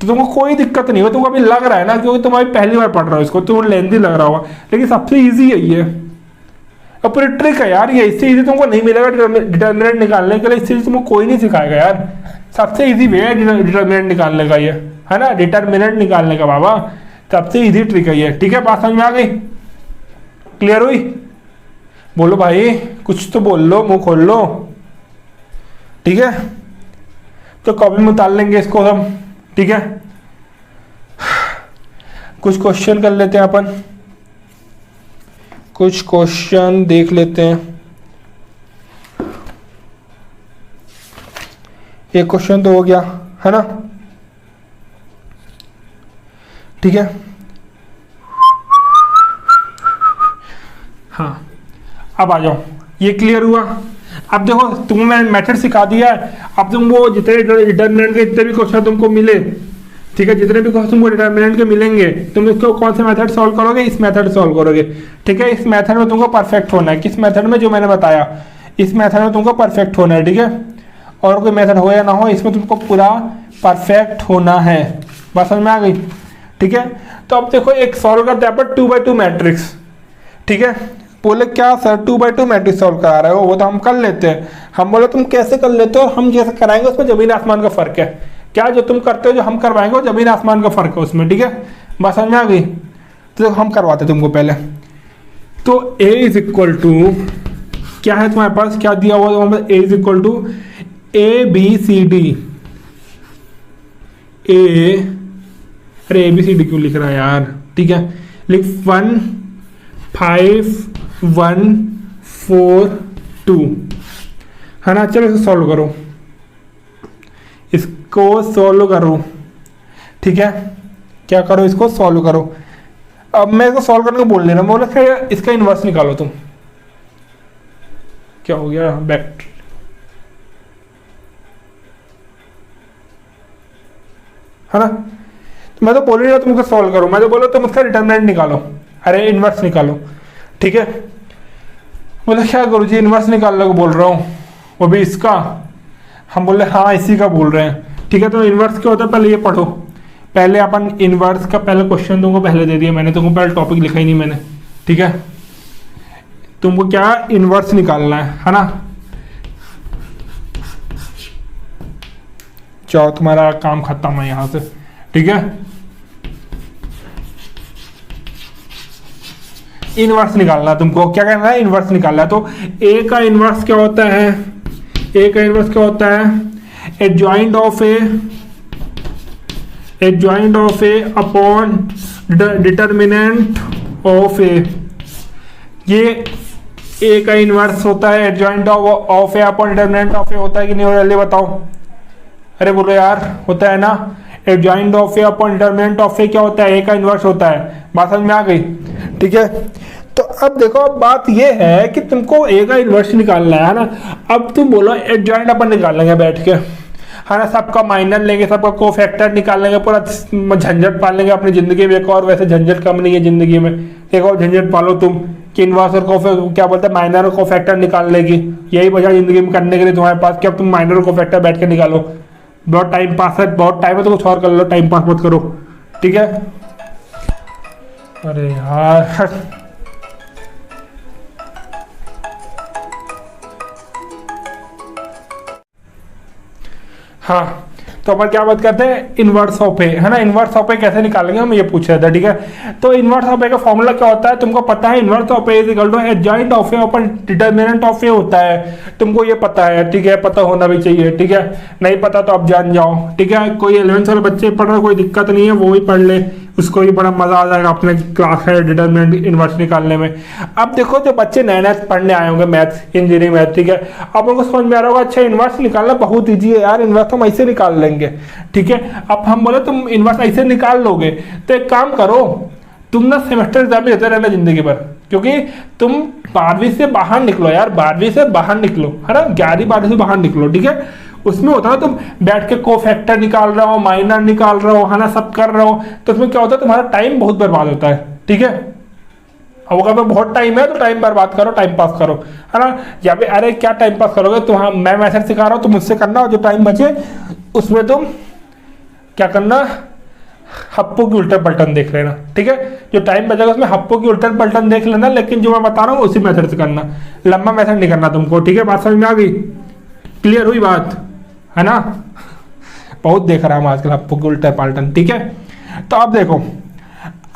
Speaker 1: तो तुमको कोई दिक्कत नहीं हो, तुमको अभी लग रहा है ना क्योंकि तुम अभी पहली बार पढ़ रहे हो इसको, तुमको लेंथी लग रहा होगा, लेकिन सबसे ईजी है ये, और पूरी ट्रिक है यार ये। इससे इजी तुमको नहीं मिलेगा डिटर्मिनेंट निकालने के लिए, इससे तुमको कोई नहीं सिखाएगा यार। सबसे इजी वे है डिटर्मिनेंट निकालने का ये, है ना, डिटर्मिनेंट निकालने का बाबा, सबसे इजी ट्रिक है ये। ठीक है, बात समझ में आ गई, क्लियर हुई? बोलो भाई, कुछ तो बोल लो, मुंह खोल लो। ठीक है, तो कॉपी में उतार लेंगे इसको हम। ठीक है, कुछ क्वेश्चन कर लेते हैं अपन, कुछ क्वेश्चन देख लेते हैं। एक क्वेश्चन तो हो गया, है ना। ठीक है, हाँ अब आ जाओ, ये क्लियर हुआ। अब देखो तुमको मैंने मेथड सिखा दिया है, अब तुम वो जितने डिटर्मिनेंट के जितने भी क्वेश्चन तुमको मिले, ठीक है, जितने भी क्वेश्चन तुमको डिटर्मिनेंट के मिलेंगे, तुम इसको कौन से मेथड सॉल्व करोगे, इस मेथड सॉल्व करोगे। ठीक है, इस मेथड में तुमको परफेक्ट होना है, किस मेथड में, जो मैंने बताया, इस मेथड में तुमको परफेक्ट होना है। ठीक है, और कोई मेथड हो या ना हो, इसमें तुमको पूरा परफेक्ट होना है। बात समझ में आ गई? ठीक है, तो अब देखो एक सॉल्व करते हैं अपन 2x2 मैट्रिक्स। ठीक है, बोले क्या सर 2x2 मैट्रिक्स सॉल्व करा रहे हो, वो तो हम कर लेते हैं। हम बोले तुम कैसे कर लेते हो, हम जैसे कराएंगे उसमें जमीन आसमान का फर्क है। क्या जो तुम करते हो जो हम करवाएंगे वो जमीन आसमान का फर्क है उसमें। ठीक है, बात समझ में आ गई? तो हम करवाते तुमको पहले। तो a इज इक्वल टू क्या है तुम्हारे पास, क्या दिया हुआ है, a is equal to ABCD। अरे ABCD क्यों लिख रहा है यार। ठीक है, लिख 1 5 1 4 2, है ना। चलो इसे सॉल्व करो, इसको सॉल्व करो। ठीक है, क्या करो, इसको सॉल्व करो। अब मैं इसको सॉल्व करने को बोल लेना, बोला फिर इसका इन्वर्स निकालो तुम। क्या हो गया, बैक, है ना। तो मैं तो बोल रही हूँ तुम इसको सॉल्व करो, मैं तो बोला तुम इसका डिटर्मिनेंट निकालो, अरे इन्वर्स निकालो। ठीक है, बोले क्या गुरुजी इन्वर्स निकालने को बोल रहा हूँ, वो भी इसका। हम बोले हाँ इसी का बोल रहे हैं। ठीक है, तो इन्वर्स क्या होता है पहले ये पढ़ो। पहले अपन इन्वर्स का पहले क्वेश्चन तुमको पहले दे दिया मैंने, तुमको पहले टॉपिक लिखा ही नहीं मैंने। ठीक है, तुमको क्या इन्वर्स निकालना है ना। चाहो तुम्हारा काम खत्म है यहां से। ठीक है, इनवर्स निकालना, तुमको क्या करना है, इनवर्स निकालना है। तो ए का इनवर्स क्या होता है, ए का इनवर्स क्या होता है, adjoint of A upon determinant of A. ये ए का इनवर्स होता है, adjoint of A upon determinant of A होता है कि नहीं होता, जल्दी बताओ। अरे बोलो यार, होता है ना। Adjoint of A upon determinant of A क्या होता है, ए का इनवर्स होता है। बात समझ में आ गई? ठीक है, तो अब देखो, अब बात ये है कि तुमको ए का इनवर्स निकालना है ना। अब तुम बोलो एडजॉइंट अपन निकाल लेंगे बैठ के, है ना। सबका माइनर लेंगे, सबका कोफैक्टर निकाल लेंगे, पूरा झंझट पाल लेंगे अपनी जिंदगी में। एक और वैसे झंझट कम नहीं है जिंदगी में, एक और झंझट पालो तुम कि इनवर्स और क्या बोलते हैं माइनर और कोफैक्टर निकाल लेगी। यही बचा जिंदगी में करने के लिए तुम्हारे पास कि अब तुम माइनर और कोफैक्टर बैठ के निकालो। बहुत टाइम पास है, बहुत टाइम है, तो कुछ और कर लो, टाइम पास मत करो। ठीक है, अरे यार हाँ, तो अपन क्या बात करते हैं, इनवर्स ऑफ ए, है ना। इनवर्स ऑफ ए कैसे निकालेंगे हम ये पूछ रहे थे, ठीक है। तो इनवर्स ऑफ ए का फॉर्मूला क्या होता है तुमको पता है, inverse of A is equal to adjoint of A upon determinant of A होता है, तुमको ये पता है, ठीक है, पता होना भी चाहिए, ठीक है। नहीं पता तो आप जान जाओ, ठीक है। कोई 11th वाले बच्चे पढ़ रहे, कोई दिक्कत नहीं है, वो भी पढ़ ले, उसको भी बड़ा मजा आ जाएगा अपने क्लास है डिटरमिनेंट इनवर्स निकालने में। अब देखो जो बच्चे नए नए पढ़ने आए होंगे मैथ्स, इंजीनियरिंग मैथ, ठीक है, अब उनको समझ में आ रहा होगा अच्छा इनवर्स निकालना बहुत ईजी है यार, इनवर्स हम ऐसे निकाल लेंगे, ठीक है। अब हम बोले तुम इनवर्स ऐसे निकाल लोगे, तो एक काम करो, तुम ना सेमेस्टर एग्जाम में देते रहना जिंदगी भर, क्योंकि तुम 12वीं से बाहर निकलो यार, 12वीं से बाहर निकलो, है ना, 11वीं 12वीं से बाहर निकलो, ठीक है। उसमें होता है तुम बैठ के को फैक्टर निकाल रहे हो, माइनर निकाल रहे हो, है ना, सब कर रहे हो, तो उसमें क्या होता है तुम्हारा टाइम बहुत बर्बाद होता है, ठीक है। अब अगर बहुत टाइम है तो टाइम बर्बाद करो, टाइम पास करो, है ना। या फिर अरे क्या टाइम पास करोगे, तो हाँ मैं मैथड सिखा रहा हूँ, तुम मुझसे करना, और जो टाइम बचे उसमें तुम क्या करना, हप्पो की उल्टन पलटन देख लेना, ठीक है। जो टाइम बचेगा उसमें हप्पो की उल्टन पलटन देख लेना, लेकिन जो मैं बता रहा हूँ उसी मेथड से करना, लंबा मेथड नहीं करना तुमको, ठीक है। बात समझ में आ गई, क्लियर हुई बात, है ना। बहुत देख रहा हूं आजकल हप्पो की उल्टन पलटन, ठीक है। तो अब देखो,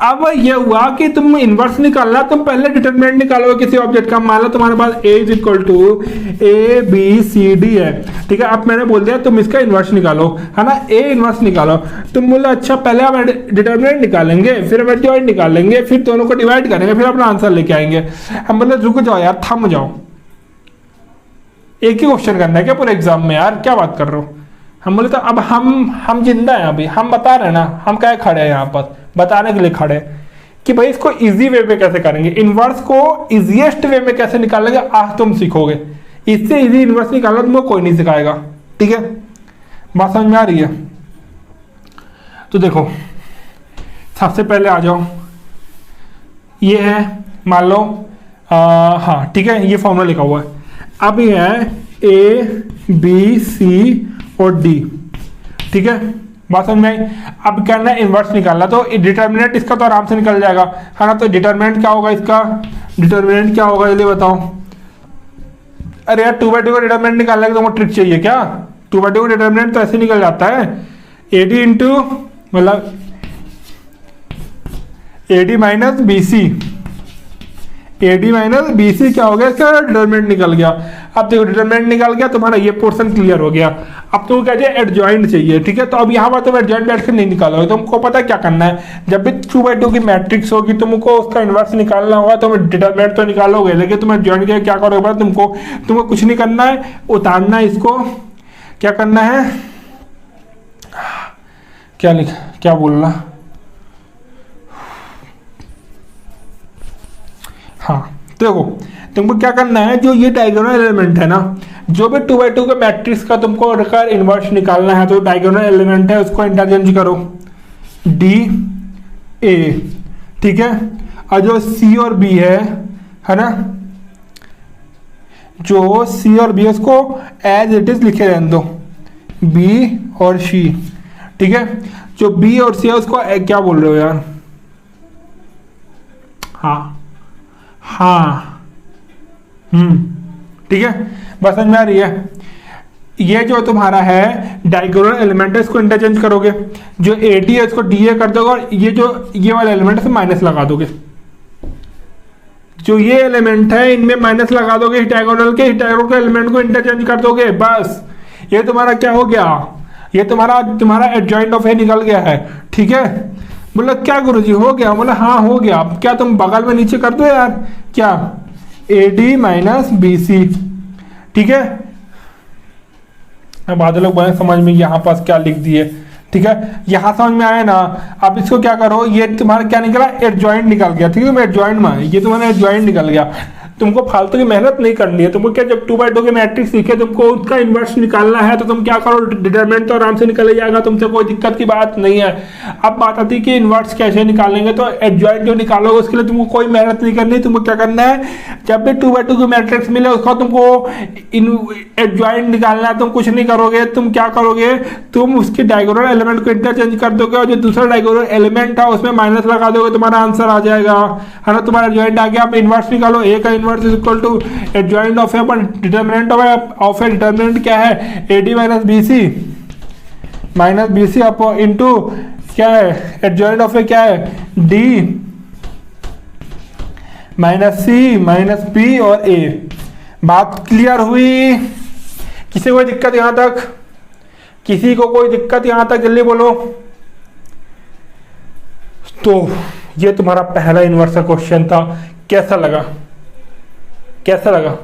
Speaker 1: अब ये हुआ कि तुम इनवर्स निकालना, तुम पहले डिटरमिनेंट निकालोगे किसी ऑब्जेक्ट का, मान लो तुम्हारे पास a is equal to A B C D है, ठीक है। अब मैंने बोल दिया तुम इसका इनवर्स निकालो, है ना, a इनवर्स निकालो। तुम बोले अच्छा पहले हम डिटरमिनेंट निकालेंगे, फिर हम एडजॉइंट निकालेंगे, फिर दोनों को डिवाइड करेंगे, फिर अपना आंसर लेके आएंगे। हम बोले रुक जाओ यार, थम जाओ, एक ही क्वेश्चन करना है क्या पूरे एग्जाम में यार, क्या बात कर रहे हो। हम बोले तो अब हम जिंदा हैं, अभी हम बता रहे हैं ना, हम क्या खड़े हैं यहाँ पर बताने के लिए खड़े कि भाई इसको इजी वे में कैसे करेंगे, इनवर्स को इजीएस्ट वे में कैसे निकालेंगे, आज तुम सीखोगे। इससे इजी इनवर्स निकालना तुमको कोई नहीं सिखाएगा, ठीक है। बात समझ में आ रही है। तो देखो सबसे पहले आ जाओ, ये है मान लो हाँ ठीक है, ये फॉर्मूला लिखा हुआ है। अब ये है ए बी सी और डी, ठीक है। बात समझ में आई। अब करना है इनवर्स निकालना, तो डिटरमिनेंट इसका तो आराम से निकल जाएगा, है ना। तो डिटरमिनेंट क्या होगा इसका, डिटरमिनेंट क्या होगा जल्दी बताओ। अरे यार 2/2 का डिटरमिनेंट निकालने का तुमको ट्रिक चाहिए क्या, 2/2 का डिटरमिनेंट तो ऐसे निकल जाता है, ए डी इंटू मतलब A D minus B C, A D minus B C क्या हो गया, इसका डिटरमिनेंट निकल गया। अब देखो डिटरमिनेंट निकल गया, तुम्हारा ये पोर्शन क्लियर हो गया। अब तुमको क्या चाहिए, एडजॉइंट चाहिए, ठीक है। तो अब यहाँ पर तुम एडजॉइंट बैठ कर नहीं निकालोगे, तुमको पता है क्या करना है, जब भी 2/2 की मैट्रिक्स होगी तुमको उसका इनवर्स निकालना होगा, तुम डिटरमिनेंट तो निकालोगे, लेकिन तुम एडजॉइंट के क्या करोगे, तुमको कुछ नहीं करना है, उतारना है इसको, क्या करना है, क्या बोलना, हाँ देखो तुमको क्या करना है, जो ये डायगोनल एलिमेंट है ना, जो भी 2/2 के मैट्रिक्स का तुमको अगर इनवर्स निकालना है, तो डायगोनल एलिमेंट है उसको इंटरचेंज करो, डी ए, ठीक है। और जो सी और बी है ना, जो सी और बी है उसको एज इट इज लिखे रहने दो, बी और सी, ठीक है। जो बी और सी है उसको क्या बोल रहे हो यार, हाँ ठीक है, बस समझ में आ रही है। ये जो तुम्हारा है डायगोनल एलिमेंट है, इसको इंटरचेंज करोगे, जो ए डी है इसको डी ए कर दोगे, और ये वाला एलिमेंट है माइनस लगा दोगे, जो ये एलिमेंट है इनमें माइनस लगा दोगे, डायगोनल के एलिमेंट को इंटरचेंज कर दोगे, बस ये तुम्हारा क्या हो गया, ये तुम्हारा एडजॉइंट ऑफ ए निकल गया है, ठीक है। बोला क्या गुरुजी हो गया, बोला हाँ हो गया। अब क्या तुम बगल में नीचे कर दो यार, क्या A D minus B C, ठीक है। अब आधे लोग बने समझ में यहाँ पास क्या लिख दिए, ठीक है, यहाँ समझ में आया ना। अब इसको क्या करो, ये तुम्हारा क्या निकला, एडजॉइंट निकल गया, ठीक है। तुम एडजॉइंट में, ये तुम्हारा एडजॉइंट निकल गया, तुमको फालतू की मेहनत नहीं करनी है। तुमको क्या, जब 2/2 के मैट्रिक्स सीखे तुमको उसका इन्वर्स निकालना है, तो तुम क्या करो, डिटरमिनेंट तो आराम से निकल जाएगा, तुमसे कोई दिक्कत की बात नहीं है। अब बात आती है कि इन्वर्स कैसे निकालेंगे, तो एडजॉइंट जो निकालोगे उसके लिए तुमको कोई मेहनत नहीं करनी। तुमको क्या करना है, जब भी 2/2 के मैट्रिक्स मिले उसका तुमको एडजॉइंट निकालना है। तुम कुछ नहीं करोगे, तुम क्या करोगे, तुम उसके डायगोनल एलिमेंट को इंटरचेंज कर दोगे, और जो दूसरा डायगोनल एलिमेंट है उसमें माइनस लगा दोगे, तुम्हारा आंसर आ जाएगा, है ना। तुम्हारा एडजॉइंट आ गया। अब इन्वर्स निकालो, ए का inverse is equal to adjoint of A, पर डिटरमिनेंट ऑफ ए डिटरमिनेंट क्या है, A D minus B C, minus B C up into क्या है एडजॉइंट ऑफ ए क्या है D minus C minus B और ए। बात क्लियर हुई? किसी को कोई दिक्कत यहां तक? किसी को कोई दिक्कत यहां तक? जल्दी बोलो। तो ये तुम्हारा पहला इन्वर्स का क्वेश्चन था। कैसा लगा? कैसा लगा?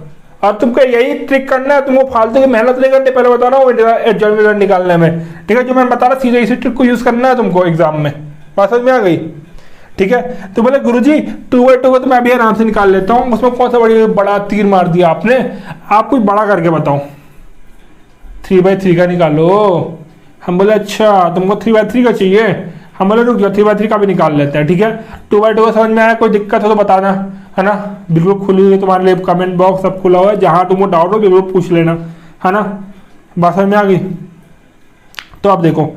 Speaker 1: अब तुमको यही ट्रिक करना है, तुमको फालतू की मेहनत नहीं करनी। पहले बता रहा हूँ एडजॉइंट निकालने में, ठीक है? जो मैं बता रहा सीधे इसी ट्रिक को यूज करना है तुमको एग्जाम में। बात समझ में आ गई? ठीक है। तो बोले गुरुजी 2/2 को तो मैं अभी आराम से निकाल लेता हूँ, उसमें कौन सा बड़ा तीर मार दिया आपने? आप कुछ बड़ा करके बताओ। 3/3 का निकालो। हम बोले अच्छा तुमको 3/3 का चाहिए। हम बोले रुक जाओ 3/3 का भी निकाल लेते हैं, ठीक है? 2/2 का समझ में आया? कोई दिक्कत हो तो बताना, है ना? बिल्कुल खुली हुई तुम्हारे लिए कमेंट बॉक्स सब खुला हुआ है, जहां तुमको डाउट हो बिल्कुल पूछ लेना, है ना? बात समझ में आ गई? तो आप देखो,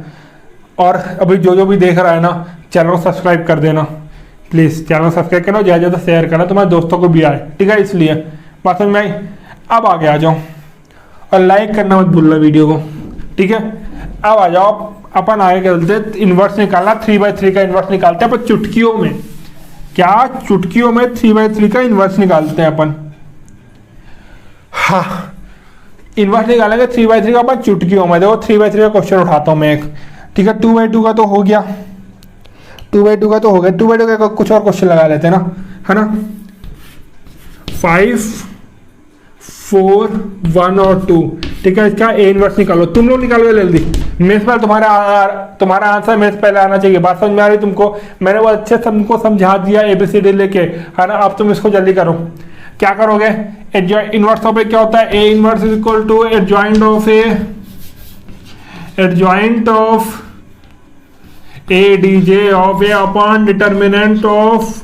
Speaker 1: और अभी जो भी देख रहा है ना, चैनल को सब्सक्राइब कर देना प्लीज। चैनल सब्सक्राइब करना, ज़्यादा ज़्यादा शेयर करना, तुम्हारे दोस्तों को भी आए, ठीक है? इसलिए बात समझ में आई? अब आगे आ जाओ और लाइक करना मत भूलना वीडियो को, ठीक है? अब आ जाओ अपन आगे चलते। इन्वर्स निकालना 3/3 का इन्वर्स निकालते हैं अपन चुटकियों में। क्या चुटकियों में 3/3 का इन्वर्स निकालते हैं अपन? हाँ, इन्वर्स निकालेंगे 3/3 का अपन चुटकियों में। देखो 3/3 का क्वेश्चन उठाता हूँ मैं एक, ठीक है? 2/2 का तो हो गया, 2/2 का तो हो गया। 2/2 का कुछ और क्वेश्चन लगा लेते हैं ना, है ना? 5, 4, 1 और 2, ठीक है? इसका ए इन्वर्स निकालो। तुम लोग निकालो जल्दी। मेरे से तुम्हारा आंसर मेरे से पहले आना चाहिए। बात समझ में आ रही तुमको? मैंने वो अच्छे से तुमको समझा दिया ABCD लेके, है ना? अब तुम इसको जल्दी करो। क्या करोगे? इन्वर्स ऑफ ए क्या होता है? A inverse is equal to adjoint of A DJ of A upon determinant of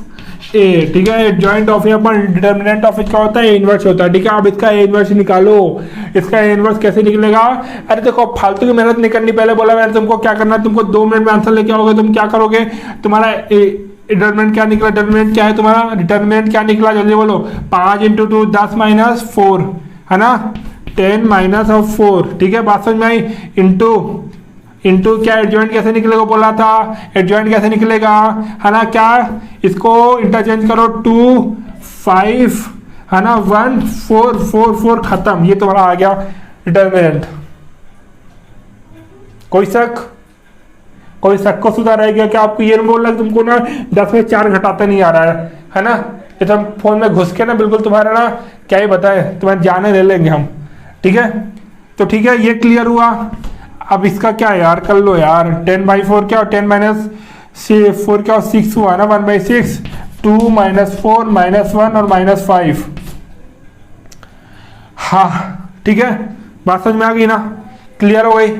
Speaker 1: A, ठीक है? Adjoint of A upon determinant of A क्या होता है? ए इन्वर्स होता है, ठीक है? अब इसका ए इन्वर्स निकालो। इसका ए इन्वर्स कैसे निकलेगा? अरे देखो फालतू की मेहनत नहीं करनी। पहले बोला मैंने तुमको क्या करना है, तुमको 2 मिनट में आंसर लेके आओगे। तुम क्या करोगे? तुम्हारा डिटर्मिनेंट क्या निकला? डिटर्मिनेंट क्या है तुम्हारा? डिटर्मिनेंट क्या निकला? जल्दी बोलो। 5 × 2 10 - 4, है ना? 10 - 4, ठीक है? बात समझ में आई? इंटू क्या एडजॉइंट कैसे निकलेगा बोला था? एडजॉइंट कैसे निकलेगा, है ना? क्या इसको इंटरचेंज करो, 2 5, है ना? 1 4 4 4 खत्म। ये तुम्हारा आ गया डिटर्मिनेंट। कोई शक को सुधार रह गया क्या? आपको ये बोल रहा है तुमको ना 10 में 4 घटाते नहीं आ रहा है ना? ये तो हम फोन में घुस के ना बिल्कुल तुम्हारा ना क्या ही बताए, तुम्हारे जाने ले लेंगे हम, ठीक है? तो ठीक है, ये क्लियर हुआ। अब इसका क्या है यार? कर लो यार। 10/4 क्या? 10 - 4 क्या? 6 हुआ ना? 1/6, 2 - 4 -1 और -5। हाँ ठीक है, बात समझ में आ गई ना? क्लियर हो गई?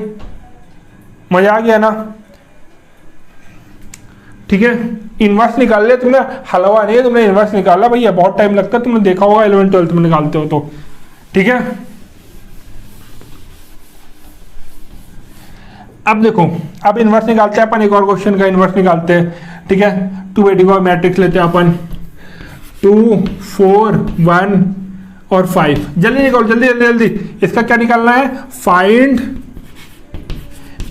Speaker 1: मजा आ गया ना? ठीक है, इन्वर्स निकाल लिया तुमने। हलवा नहीं है, तुमने इन्वर्स निकाला भैया। बहुत टाइम लगता है, तुमने देखा होगा 11th 12th में निकालते हो तो, ठीक है? अब देखो, अब इन्वर्स निकालते हैं अपन। एक और क्वेश्चन का इन्वर्स निकालते हैं, ठीक है? 2/2 का मैट्रिक्स लेते हैं अपन। 2 4 1 और 5। जल्दी निकालो, जल्दी जल्दी जल्दी। इसका क्या निकालना है? फाइंड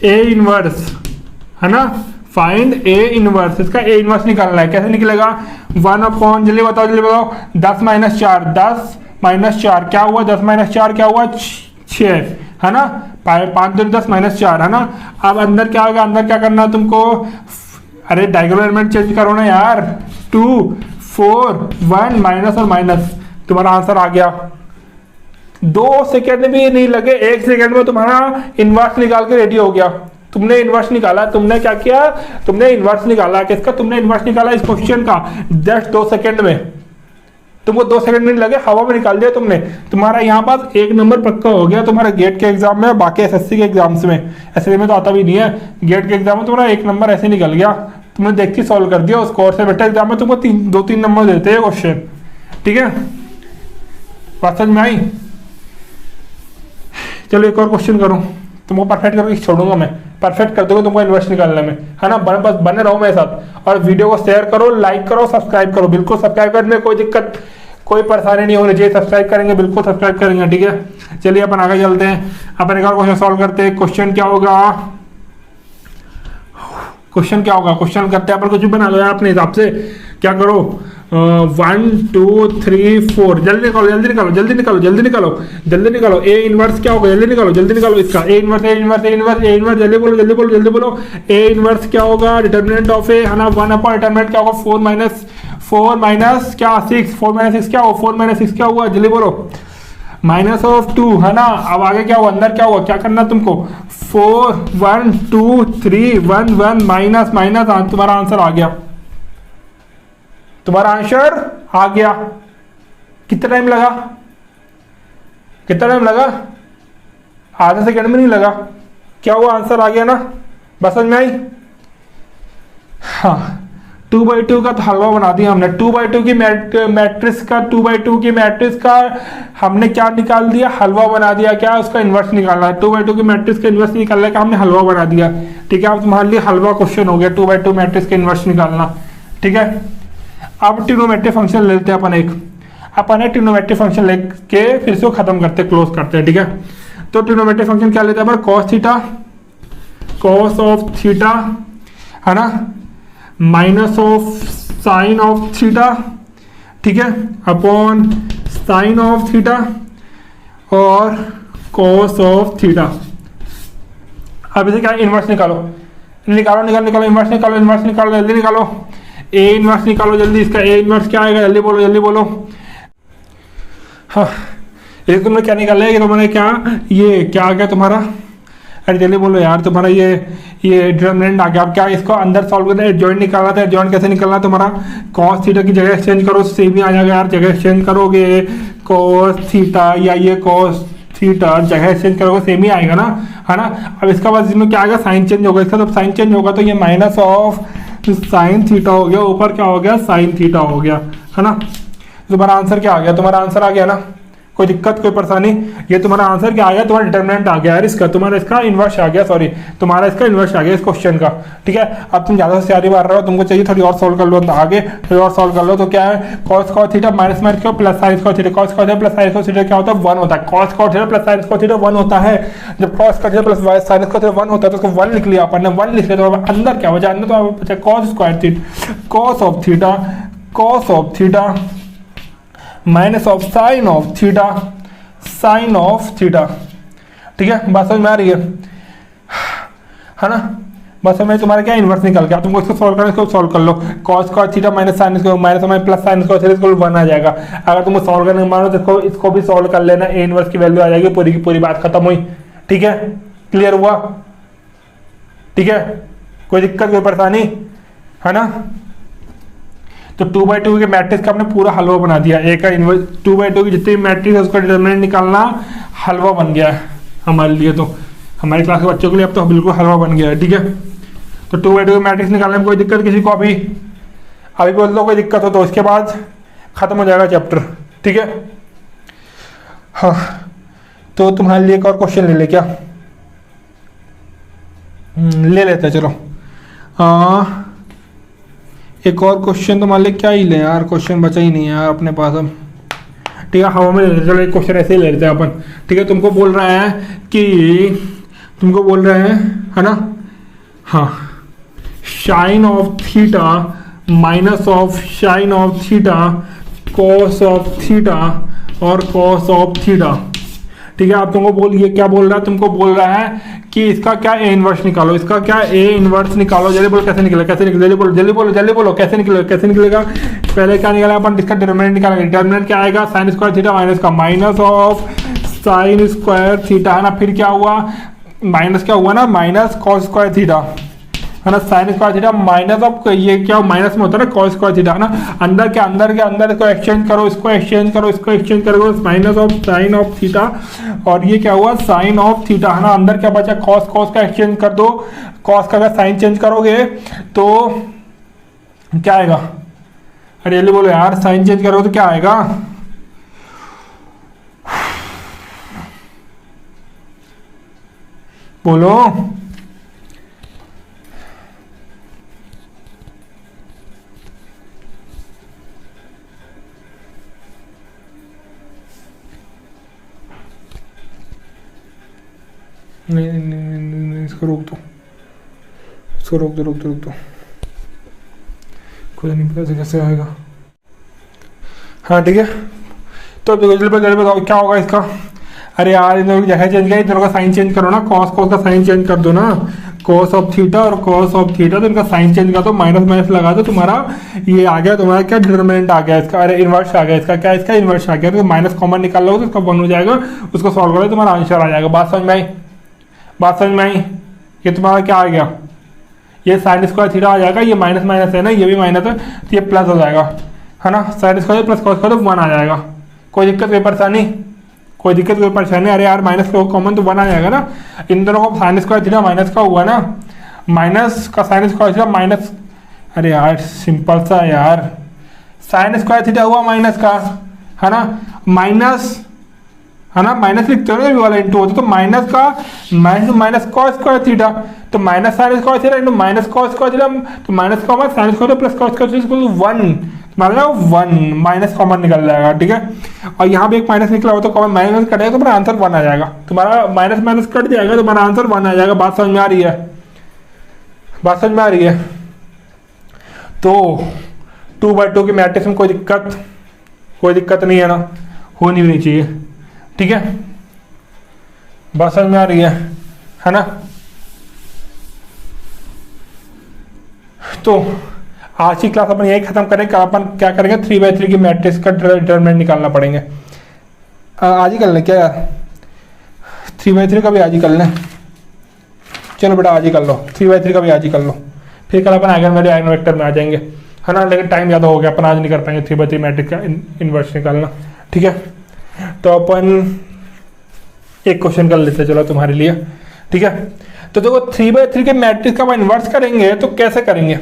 Speaker 1: ए इन्वर्स, है ना? Find A inverse. इसका ए इन्वर्स निकालना है। कैसे निकलेगा? 1 अपॉन, जल्दी बताओ जल्दी बताओ, 10 - 4। 10 - 4 क्या हुआ? 10 - 4 क्या हुआ? 6, है ना? 5 × 10 - 4, है ना? अब अंदर क्या होगा? अंदर क्या करना है तुमको? अरे डायगोनल एलिमेंट चेंज करो ना यार। 2 4 1 माइनस और माइनस, तुम्हारा आंसर आ गया। 2 सेकेंड भी नहीं लगे, 1 सेकेंड में तुम्हारा इन्वर्स निकाल के रेडी हो गया। तुमने इन्वर्स निकाला। तुमने क्या किया? तुमने इन्वर्स निकाला। किसका? तुमने इन्वर्स निकाला इस क्वेश्चन का जस्ट 2 सेकेंड में। तुमको 2 सेकंड नहीं लगे, हवा में निकाल दिया तुमने। तुम्हारा यहाँ पास 1 नंबर पक्का हो गया तुम्हारा गेट के एग्जाम में। बाकी एसएससी के एग्जाम्स में, एसएससी में तो आता भी नहीं है, गेट के एग्जाम में तुम्हारा 1 नंबर ऐसे निकल गया। तुमने देख के सॉल्व कर दिया उसको। और से बेटा एग्जाम में तुमको 2-3 नंबर देते हैं क्वेश्चन, ठीक है? बात समझ में आई? चलो एक और क्वेश्चन करूँ, तुमको परफेक्ट करके छोड़ूंगा मैं। परफेक्ट कर दोगे तुमको इन्वेस्ट निकालने में, है ना? बस बने रहो मेरे साथ। और वीडियो को शेयर करो, लाइक करो, सब्सक्राइब करो। बिल्कुल सब्सक्राइब करने में कोई दिक्कत, कोई परेशानी नहीं होनी चाहिए। सब्सक्राइब करेंगे, बिल्कुल सब्सक्राइब करेंगे, ठीक है? चलिए अपन आगे चलते हैं। अपन एक और क्वेश्चन सॉल्व करते हैं। क्वेश्चन क्या होगा? क्वेश्चन क्या होगा, क्वेश्चन करते हैं पर कुछ भी बना लो यार अपने हिसाब से। क्या करो, 1 2 3 4, जल्दी निकालो जल्दी निकालो जल्दी निकालो जल्दी निकालो जल्दी निकालो। ए इनवर्स क्या होगा, जल्दी निकालो जल्दी निकालो इसका। A inverse A inverse A inverse A inverse, जल्दी बोलो जल्दी बोलो जल्दी बोलो। ए इनवर्स क्या होगा, डिटर्मिनेंट ऑफ ए है ना, 1 अपॉन डिटर्मिनेंट क्या होगा, 4 माइनस क्या 6, 4 माइनस 6 क्या होगा, 4 माइनस 6 क्या हुआ, जल्दी बोलो। माइनस ऑफ 2 है ना। अब आगे क्या हुआ, अंदर क्या हुआ, क्या करना तुमको, 4 1 2 3 1 1 माइनस माइनस, तुम्हारा आंसर आ गया, तुम्हारा आंसर आ गया। कितना टाइम लगा, कितना टाइम लगा, आधे सेकंड में नहीं लगा। क्या हुआ, आंसर आ गया ना, बस समझ में आई। हाँ 2/2 का तो हलवा बना दिया हमने। 2/2 की मैट्रिक्स का 2/2 की मैट्रिक्स का हमने क्या निकाल दिया, हलवा बना दिया। क्या, उसका इन्वर्स निकालना है। 2/2 की मैट्रिक्स का इन्वर्स निकालना है, हमने हलवा बना दिया। ठीक है, अब तुम्हारे लिए हलवा क्वेश्चन हो गया 2/2 मैट्रिक्स का इन्वर्स निकालना। ठीक है, अब ट्रिग्नोमेट्रिक फंक्शन लेते हैं अपन एक ट्रिग्नोमेट्रिक फंक्शन लेके फिर से खत्म करते हैं, क्लोज करते हैं। ठीक है, तो ट्रिग्नोमेट्रिक फंक्शन क्या लेते हैं अपन, cos theta, cos of theta है ना, minus of sine of theta, ठीक है, अपॉन साइन ऑफ थीटा और cos ऑफ थीटा। अब इसे क्या, इन्वर्स निकालो निकालो निकालो निकालो, इन्वर्स निकालो इन्वर्स निकालो, जल्दी निकालो। ए इन्वर्स निकालो जल्दी, इसका ए इन्वर्स क्या आएगा, जल्दी बोलो जल्दी बोलो। हाँ ये तुमने क्या निकाला है, तुमने क्या, ये क्या आ गया तुम्हारा, अरे जल्दी बोलो यार, तुम्हारा ये डिटरमिनेंट आ गया। अब क्या इसको अंदर सॉल्व करना है, जॉइंट निकालना था। जॉइंट कैसे निकालना है तुम्हारा, cos थीटा की जगह एक्सचेंज करो, सेम ही आ जाएगा यार। जगह एक्सचेंज करोगे cos थीटा या ये cos थीटा, जगह एक्सचेंज करोगे सेम ही आएगा ना, है ना। अब इसका बाद इसमें क्या आएगा, साइन चेंज होगा इसका, जब साइन चेंज होगा तो ये माइनस ऑफ साइन थीटा हो गया, ऊपर क्या हो गया, साइन थीटा हो गया, है ना। तुम्हारा आंसर क्या आ गया, तुम्हारा आंसर आ गया ना, कोई दिक्कत कोई परेशानी। ये तुम्हारा आंसर क्या आ गया, तुम्हारा डिटरमिनेंट आ गया यार इसका, तुम्हारा इसका इन्वर्स आ गया, सॉरी तुम्हारा इसका इन्वर्स आ गया इस क्वेश्चन का। ठीक है, अब तुम ज्यादा से तैयारी मार रहे हो, तुमको चाहिए थोड़ी और सॉल्व कर लो, तो आगे थोड़ी और सॉल्व कर लो। तो क्या है, cos cos theta minus minus क्यों plus sine cos theta, cos cos theta plus sine cos theta क्या होता है, 1 होता है। cos cos theta plus sine cos theta 1 होता है। जब cos cos theta plus sine cos theta 1 होता है तो उसको 1 लिख लिया अपन ने, 1 लिख लिया तो अंदर क्या बचा, अंदर तो बचा cos square theta, cos of theta minus of sine of theta, sine of theta. ठीक है, बात समझ में आ रही है ना। बस समझ तुम्हारा क्या, इन्वर्स निकल गया। तुमको इसको सॉल्व करना, इसको सॉल्व कर लो। cos cos theta minus sine इसको माइनस में प्लस साइन इसको 1 आ जाएगा। अगर तुमको सॉल्व करने मानो तो इसको भी सॉल्व कर लेना, ए इन्वर्स की वैल्यू आ जाएगी, पूरी की पूरी बात खत्म हुई। ठीक है, क्लियर हुआ। ठीक है, कोई दिक्कत कोई परेशानी है ना। तो 2/2 के मैट्रिक्स का हमने पूरा हलवा बना दिया। ए का इन्वर्स 2/2 की जितनी मैट्रिक्स है उसका डिटरमिनेंट निकालना हलवा बन गया है हमारे लिए। तो हमारी क्लास के बच्चों के लिए अब तो बिल्कुल हलवा बन गया है। ठीक है, तो 2/2 की मैट्रिक्स निकालने में कोई दिक्कत किसी को अभी बोल दो कोई दिक्कत हो तो उसके बाद खत्म हो जाएगा चैप्टर। ठीक है, हाँ तो तुम्हारे लिए एक और क्वेश्चन ले ले क्या, ले लेते हैं चलो। एक और क्वेश्चन तुम्हारे लिए क्या ही ले यार, क्वेश्चन बचा ही नहीं है यार अपने पास अब। ठीक है, हवा में ले लेते, चलो एक क्वेश्चन ऐसे ही ले लेते हैं अपन। ठीक है, तुमको बोल रहा है है ना, हाँ sine of theta minus of sine of theta, cos of theta और कॉस ऑफ थीटा। ठीक है, आप तुमको ये क्या बोल रहा है, तुमको बोल रहा है कि इसका क्या ए इन्वर्स निकालो, इसका क्या ए इन्वर्स निकालो। जल्दी बोलो कैसे निकलेगा, कैसे निकलेगा, जल्दी बोलो कैसे निकलेगा। पहले क्या निकाला अपन, इसका डिटरमिनेंट निकालेंगे। डिटरमिनेंट क्या आएगा, साइन स्क्वायर थीटा माइनस का minus of sine square theta, है ना। फिर क्या हुआ, माइनस क्या हुआ ना, माइनस कॉस स्क्वायर थीटा, है ना। Sine square theta minus of ये क्या माइनस में होता है ना, कॉस स्क्वायर थीटा, है ना। अंदर के अंदर इसको एक्सचेंज करो, इसको एक्सचेंज करो, minus of sine of theta और ये क्या हुआ, साइन ऑफ थीटा, है ना। अंदर क्या बचा, कॉस का एक्सचेंज कर दो। कॉस का अगर साइन चेंज करोगे तो क्या आएगा, अरे जल्दी बोलो यार, साइन चेंज करोगे तो क्या आएगा, बोलो। नहीं, इसको रोक दो, इसको रोक दो खुद नहीं पता कैसे आएगा। हाँ ठीक है, तो अब जल्दी बताओ क्या होगा इसका। अरे यार इन दोनों की जगह चेंज करें, इन दोनों का साइन चेंज करो ना, कॉस का साइन चेंज कर दो ना, कॉस ऑफ थीटा और कॉस ऑफ थीटा, तो इनका साइन चेंज कर दो, माइनस माइनस लगा दो, तुम्हारा ये आ गया, तुम्हारा क्या डिटरमिनेंट आ गया इसका, अरे इनवर्स आ गया इसका, क्या इसका इनवर्स आ गया, तो माइनस कॉमन निकाल लो तो इसका 1 हो जाएगा, उसको सॉल्व करो तुम्हारा आंसर आ जाएगा। बात समझ में आई, ये तुम्हारा क्या आ गया, ये साइन स्क्वायर थीटा आ जाएगा, ये माइनस माइनस है ना, ये भी माइनस है तो ये प्लस हो जाएगा, है ना, sine square plus cos square तो 1 आ जाएगा। कोई दिक्कत कोई परेशानी, अरे यार माइनस का कॉमन तो 1 आ जाएगा ना, इन दोनों का साइन स्क्वायर थीटा माइनस का हुआ ना, माइनस का साइन स्क्वायर थीटा माइनस, अरे यार सिंपल सा यार, साइन स्क्वायर थीटा हुआ माइनस का, है ना, माइनस लिखते हो ना वाला इंटू होता तो माइनस का माइनस कॉस स्क्वायर थीटा, तो minus sine square theta into minus cos square theta, तो माइनस का sine square plus cos square theta 1, तुम्हारा 1 माइनस कॉमन निकल जाएगा, ठीक है। और यहाँ भी एक माइनस निकला हो तो कॉमन माइनस कटेगा तो तुम्हारा आंसर 1 आ जाएगा, तुम्हारा माइनस माइनस कट जाएगा तो तुम्हारा आंसर 1 आ जाएगा। बात समझ में आ रही है, तो 2/2 के मैट्रिक्स में कोई दिक्कत नहीं है ना, होनी भी नहीं चाहिए, ठीक है। बात समझ में आ रही है ना। तो आज की क्लास अपन यही खत्म करेंगे, अपन क्या करेंगे 3/3 की मैट्रिक्स का डिटरमिनेंट निकालना पड़ेंगे, आज ही कर लें क्या यार, 3/3 का भी आज ही कर लें, चलो बेटा आज ही कर लो, 3/3 का भी आज ही कर लो, फिर कल अपन आइगन वैल्यू आइगन वेक्टर में आ जाएंगे, है ना, लेकिन टाइम ज़्यादा हो गया, अपन आज नहीं कर पाएंगे 3/3 मैट्रिक्स का इन्वर्स निकालना, ठीक है। तो अपन एक क्वेश्चन कर लेते हैं चलो तुम्हारे लिए, ठीक है। तो देखो 3/3 के मैट्रिक्स का अपन इन्वर्स करेंगे तो कैसे करेंगे,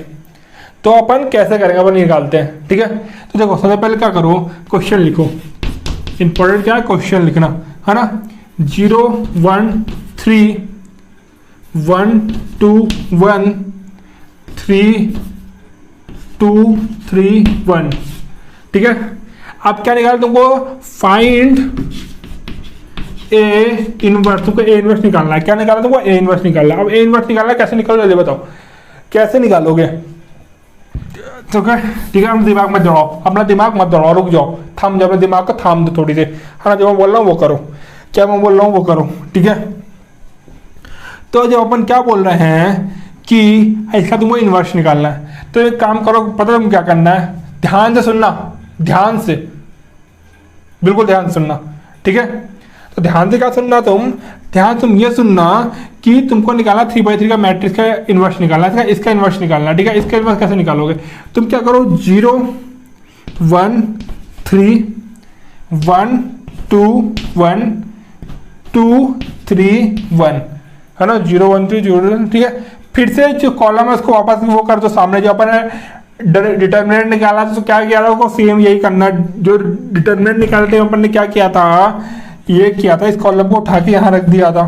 Speaker 1: तो अपन कैसे करेंगे अपन निकालते हैं, ठीक है। तो देखो सबसे पहले क्या करो, क्वेश्चन लिखो, इंपॉर्टेंट क्या है क्वेश्चन लिखना, है ना, 0 1 3 1 2 1 3 2 3 1, ठीक है। अब क्या निकालना तुमको, फाइंड ए इनवर्स, तुमको ए इनवर्स निकालना है, क्या निकालना तुमको ए इनवर्स निकालना है। अब ए इनवर्स निकालना है, कैसे निकालो जल्दी बताओ, कैसे निकालोगे, तो क्या, ठीक है, हम दिमाग मत दौड़ाओ, अपना दिमाग मत दौड़ाओ, रुक जाओ, थम जाओ, अपने दिमाग को थाम दो थोड़ी देर, है ना, जो मैं बोल रहा हूँ वो करो, क्या मैं बोल रहा हूँ वो करो, ठीक है। तो जब अपन क्या बोल रहे हैं कि इसका तुमको इन्वर्स निकालना है, तो एक काम करो, पता तुम क्या करना है, ध्यान से सुनना, ध्यान से, बिल्कुल ध्यान से सुनना, ठीक है। तो ध्यान से क्या सुनना, तुम ये सुनना कि तुमको निकालना 3/3 का मैट्रिक्स का इन्वर्स निकालना है, इसका इन्वर्स निकालना है, ठीक है। इसका इन्वर्स कैसे निकालोगे, तुम क्या करो, 0 1 3 1 2 1 2 3 1, है ना, 0 1 3 0 1, ठीक है। फिर से जो कॉलम है उसको वापस वो कर दो सामने, जो अपन डिटरमिनेंट निकाला था तो क्या किया था, उसको सेम यही करना, जो डिटरमिनेंट निकालते हैं अपन ने क्या किया था, ये किया था, इस कॉलम को उठा के यहाँ रख दिया था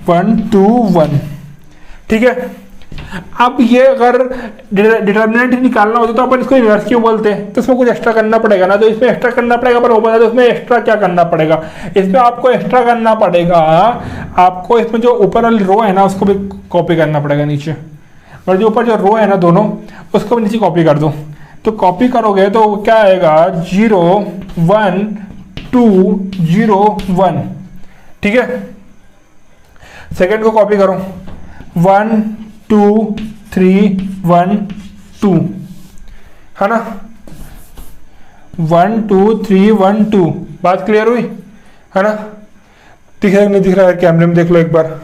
Speaker 1: 1 2 1, ठीक है। अब ये अगर डिटरमिनेंट निकालना होता तो अपन इसको इन्वर्स क्यों बोलते हैं, तो इसमें कुछ एक्स्ट्रा करना पड़ेगा ना, तो इसमें एक्स्ट्रा करना पड़ेगा, पर ओपन है तो इसमें एक्स्ट्रा क्या करना पड़ेगा, इसमें आपको एक्स्ट्रा करना पड़ेगा, आपको इसमें जो ऊपर वाली रो है ना उसको भी कॉपी करना पड़ेगा नीचे, और जो ऊपर जो रो है ना दोनों उसको भी नीचे कॉपी कर दो, तो कॉपी करोगे तो क्या आएगा 0 1 2 0 1, ठीक है। सेकेंड को कॉपी करो 1 2 3 1 2, है ना, 1 2 3 1 2, बात क्लियर हुई, है ना, दिख रहा है नहीं दिख रहा है, कैमरे में देख लो एक बार,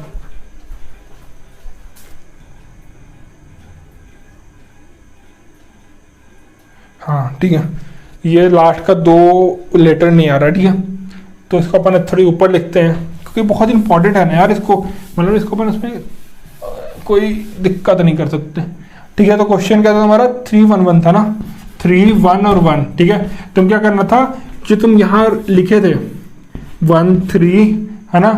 Speaker 1: हाँ ठीक है। ये लास्ट का 2 लेटर नहीं आ रहा, ठीक है, तो इसको अपन थोड़ी ऊपर लिखते हैं क्योंकि बहुत इंपॉर्टेंट है ना यार, इसको मतलब इसको अपन उसमें कोई दिक्कत नहीं कर सकते, ठीक है। तो क्वेश्चन क्या था तुम्हारा 3 1 1 था ना, 3 1 और 1, ठीक है। तुम क्या करना था, जो तुम यहाँ लिखे थे 1 3, है ना,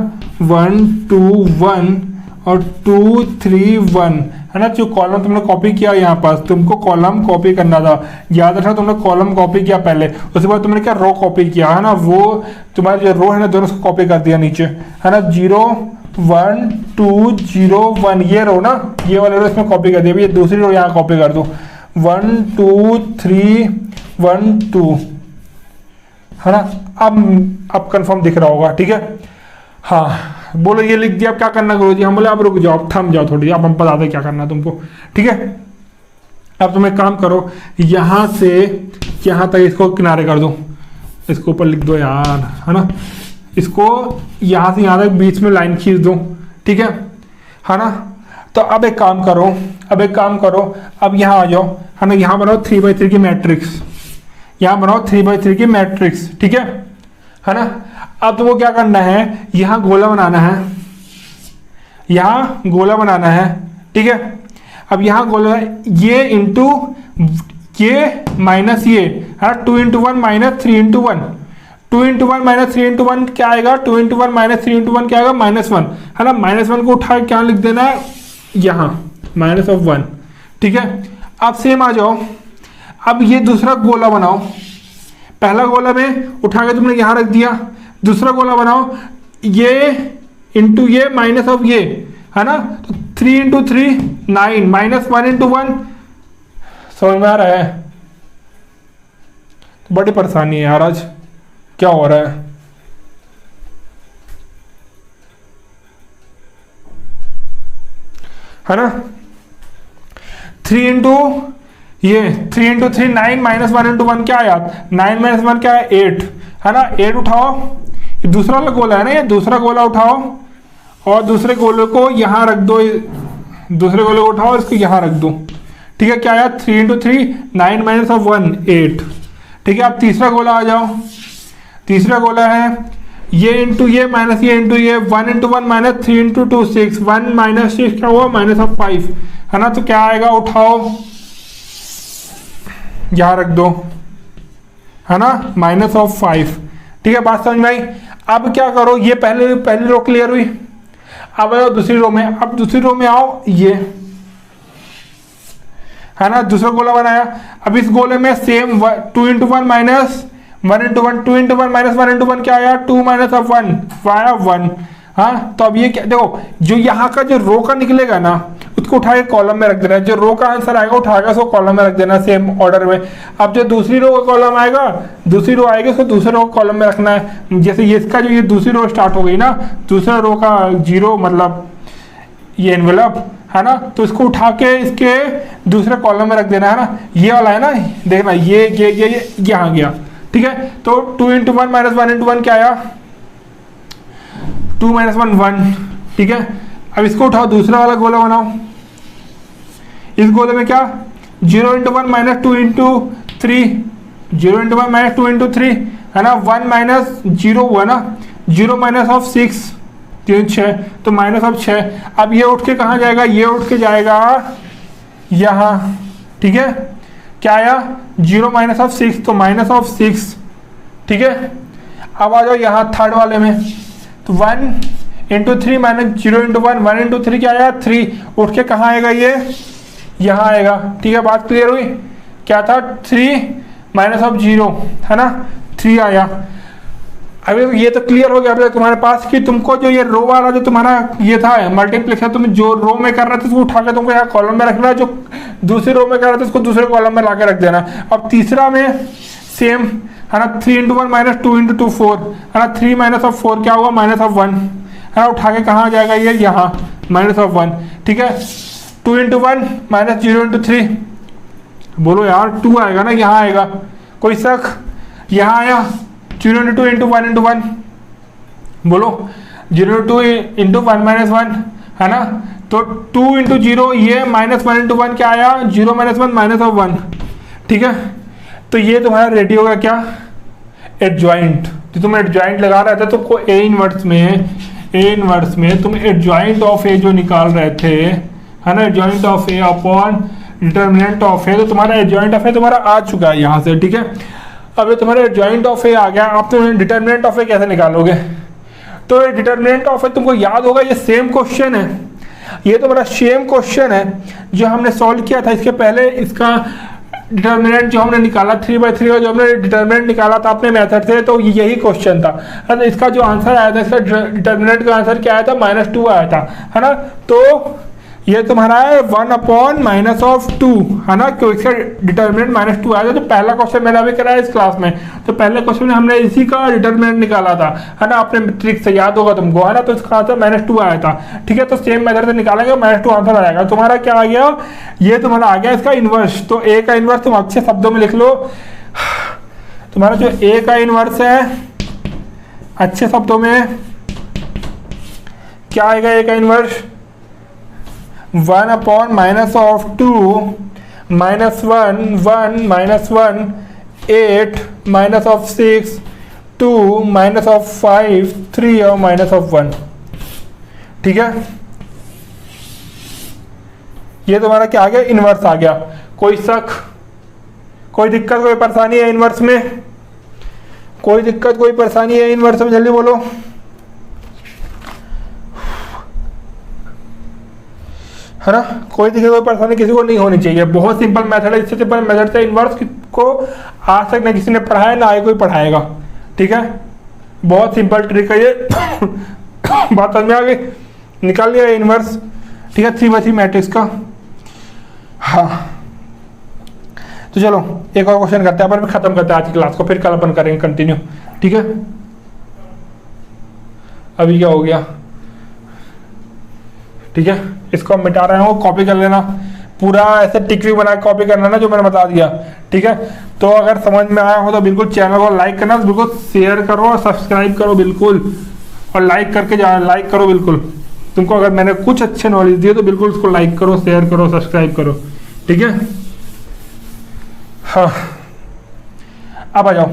Speaker 1: 1 2 1 और 2 3 1, है ना, जो कॉलम तुमने कॉपी किया यहाँ पास, तुमको कॉलम कॉपी करना था, याद रखना तुमने कॉलम कॉपी किया पहले, उसके बाद तुमने क्या रो कॉपी किया, है ना, वो तुम्हारे जो रो है ना दोनों को कॉपी कर दिया नीचे, है ना, 0 1 2 0 1 ये रो ना, ये वाले रो इसमें कॉपी कर दिया, ये दूसरी रो यहाँ कॉपी कर दो 1 2 3 1 2, है ना। अब कंफर्म दिख रहा होगा, ठीक है। हाँ बोलो ये लिख दिया, अब क्या करना करो जी। हम बोले आप रुक जाओ, आप थम जाओ थोड़ी, अब हम बताते क्या करना है तुमको, ठीक है। अब तुम एक काम करो, यहाँ से यहाँ तक इसको किनारे कर दो, इसको ऊपर लिख दो यार, है ना। इसको यहाँ से यहाँ तक बीच में लाइन खींच दो, ठीक है ना। तो अब एक काम करो, अब यहाँ आ जाओ, है ना। यहाँ बनाओ 3x3 की मैट्रिक्स, यहाँ बनाओ 3x3 की मैट्रिक्स, ठीक है ना। अब तुमको क्या करना है, यहाँ गोला बनाना है, ठीक है। अब यहाँ गोला ये इंटू ये माइनस ये, है ना। 2 × 1 माइनस 3 × 1, 2 × 1 माइनस 3 × 1 क्या आएगा, 2 × 1 माइनस 3 × 1 क्या आएगा, -1, है ना। -1 को उठा के क्या लिख देना है, यहाँ -1, ठीक है। अब सेम आ जाओ, अब ये दूसरा गोला बनाओ, पहला गोला में उठा के तुमने यहाँ रख दिया, दूसरा गोला बनाओ ये इंटू ये माइनस ऑफ ये, है ना। तो 3 × 3 9 -1 × 1, समझ में आ रहा है। तो बड़ी परेशानी है यार, आज क्या हो रहा है ना। 3 × ये 3 × 3 9 -1 × 1 क्या आया, 9 - 1 क्या है 8, है ना। 8 उठाओ, ये दूसरा वाला गोला है ना, ये दूसरा गोला उठाओ और दूसरे गोले को यहाँ रख दो, दूसरे गोले को उठाओ इसको यहाँ रख दो, ठीक है। क्या आया 3 × 3 9 - 1 8, ठीक है। अब तीसरा गोला आ जाओ, तीसरा गोला है ये इंटू ये माइनस ये इंटू ये 1 × 1 माइनस 3 × 2 6, 1 - 6 क्या हुआ -5, है ना। तो क्या आएगा, उठाओ यहाँ रख दो, है ना, -5, ठीक है। बात समझ में आई। अब क्या करो, ये पहली रो क्लियर हुई, अब आओ दूसरी रो में, अब दूसरी रो में आओ, ये है ना दूसरा गोला बनाया। अब इस गोले में सेम 2 × 1 माइनस 1 × 1, 2 × 1 माइनस 1 × 1 क्या आया 2 - 1 आया 1, हाँ। तो अब ये क्या, देखो जो यहाँ का जो रो का निकलेगा ना उसको उठा के कॉलम में रख देना, जो रो का आंसर आएगा उठा के उसको कॉलम में रख देना सेम ऑर्डर में। अब जो दूसरी रो का कॉलम आएगा, दूसरी रो आएगी उसको दूसरे रो कॉलम में रखना है। जैसे ये इसका जो ये दूसरी रो स्टार्ट हो गई ना, दूसरा रो का 0 मतलब ये एनवेलप, है ना। तो इसको उठा के इसके दूसरे कॉलम में रख देना, है ना। ये वाला है ना, देखना ये यहाँ गया, ठीक है। तो 2 × 1 माइनस 1 × 1 क्या आया 2 - 1 1, ठीक है। अब इसको उठाओ, दूसरा वाला गोला बनाओ, इस गोले में क्या 0 × 1 माइनस 2 × 3, 0 × 1 माइनस 2 × 3, है ना। 1 - 0 हुआ ना, 0 - 6 3 6, तो -6। अब ये उठ के कहाँ जाएगा, ये उठ के जाएगा यहाँ, ठीक है। क्या आया 0 - 6, तो -6, ठीक है। अब आ जाओ यहाँ थर्ड वाले में, तो 1 × 3 माइनस 0 × 1, 1 × 3 क्या आया 3, उठ के कहाँ आएगा ये यहाँ आएगा, ठीक है। बात क्लियर हुई। क्या था 3 - 0, है ना, 3 आया। अभी ये तो क्लियर हो गया अभी तुम्हारे पास कि तुमको जो ये रो वाला जो तुम्हारा ये था मल्टीप्लेक्स, तुम जो रो में कर रहे थे उसको उठा के तुमको यहाँ कॉलम में रखना है, जो दूसरे रो में कर रहे थे उसको दूसरे कॉलम में ला के रख देना। अब तीसरा में सेम, है ना, 3 × 1 माइनस 2 × 2 4, है ना। 3 - 4 क्या हुआ -1, है ना। उठा के कहाँ जाएगा ये यहाँ -1, ठीक है। 2 × 1 माइनस 0 × 3, बोलो यार 2 आएगा ना, यहाँ आएगा, कोई शक, यहाँ आया 0 × 2 × 1 × 1, बोलो 0 × 2 × 1 - 1, है ना। तो 2 × 0 ये -1 × 1 क्या आया 0 - 1 -1, ठीक है। तो ये तुम्हारा रेडी होगा क्या एडजॉइंट, जो तुम एडजॉइंट लगा रहे थे तो ए इनवर्स में तुम एडजॉइंट ऑफ ए जो निकाल रहे थे, है ना, adjoint of A upon determinant of A, तो तुम्हारा एडजॉइंट ऑफ ए तुम्हारा आ चुका है यहाँ से, ठीक है। अब ये तुम्हारा एडजॉइंट ऑफ ए आ गया, आप तो डिटर्मिनेंट ऑफ ए कैसे निकालोगे। तो डिटर्मिनेंट ऑफ ए तुमको याद होगा, ये सेम क्वेश्चन है, ये तो बड़ा सेम क्वेश्चन है जो हमने सॉल्व किया था इसके पहले। इसका डिटर्मिनेंट जो हमने निकाला 3/3 का जो हमने डिटर्मिनेंट निकाला था अपने मेथड से, तो यही क्वेश्चन था। तो इसका जो आंसर आया था, इसका डिटर्मिनेंट का आंसर क्या आया था, -2 आया था, है ना। तो ये तुम्हारा है 1/-2, है ना, क्यों इसका डिटर्मिनेंट -2 आया था। तो पहला क्वेश्चन मैंने अभी कराया इस क्लास में, तो पहले क्वेश्चन में हमने इसी का डिटर्मिनेंट निकाला था, है ना, अपने ट्रिक से, याद होगा तुमको, है ना। तो इसका आंसर -2 आया था, ठीक है। तो सेम मेथड से निकालेंगे, -2 आंसर आ जाएगा। तुम्हारा क्या आ गया, ये तुम्हारा आ गया इसका इनवर्स। तो ए का इनवर्स तुम अच्छे शब्दों में लिख लो। तुम्हारा जो ए का इनवर्स है, अच्छे शब्दों में क्या आएगा, ए का इनवर्स 1/-2 -1 8 -6 2 -5 3 और -1, ठीक है। ये तुम्हारा क्या आ गया, इनवर्स आ गया। कोई शक, कोई दिक्कत, कोई परेशानी है इनवर्स में, कोई दिक्कत कोई परेशानी है इनवर्स में, जल्दी बोलो। है ना, कोई दिक्कत कोई परेशानी किसी को नहीं होनी चाहिए। बहुत सिंपल मेथड है, इससे सिंपल मेथड से इनवर्स को आज तक न किसी ने पढ़ाया ना आगे कोई पढ़ाएगा, ठीक है। बहुत सिंपल ट्रिक है ये। बात समझ में आ गई, निकाल लिया इनवर्स, ठीक है, 3/3 मैट्रिक्स का। हाँ, तो चलो एक और क्वेश्चन करते हैं, अपन खत्म करते हैं आज की क्लास को, फिर कल अपन करेंगे कंटिन्यू, ठीक है। अभी क्या हो गया, ठीक है, इसको हम मिटा रहे हो, कॉपी कर लेना पूरा, ऐसे टिक बना के कॉपी करना ना जो मैंने बता दिया, ठीक है। तो अगर समझ में आया हो तो बिल्कुल चैनल को लाइक करना, बिल्कुल शेयर करो और सब्सक्राइब करो बिल्कुल, और लाइक करके लाइक करो बिल्कुल। तुमको अगर मैंने कुछ अच्छे नॉलेज दिए तो बिल्कुल उसको लाइक करो, शेयर करो, सब्सक्राइब करो, ठीक है। हाँ, अब आ जाओ,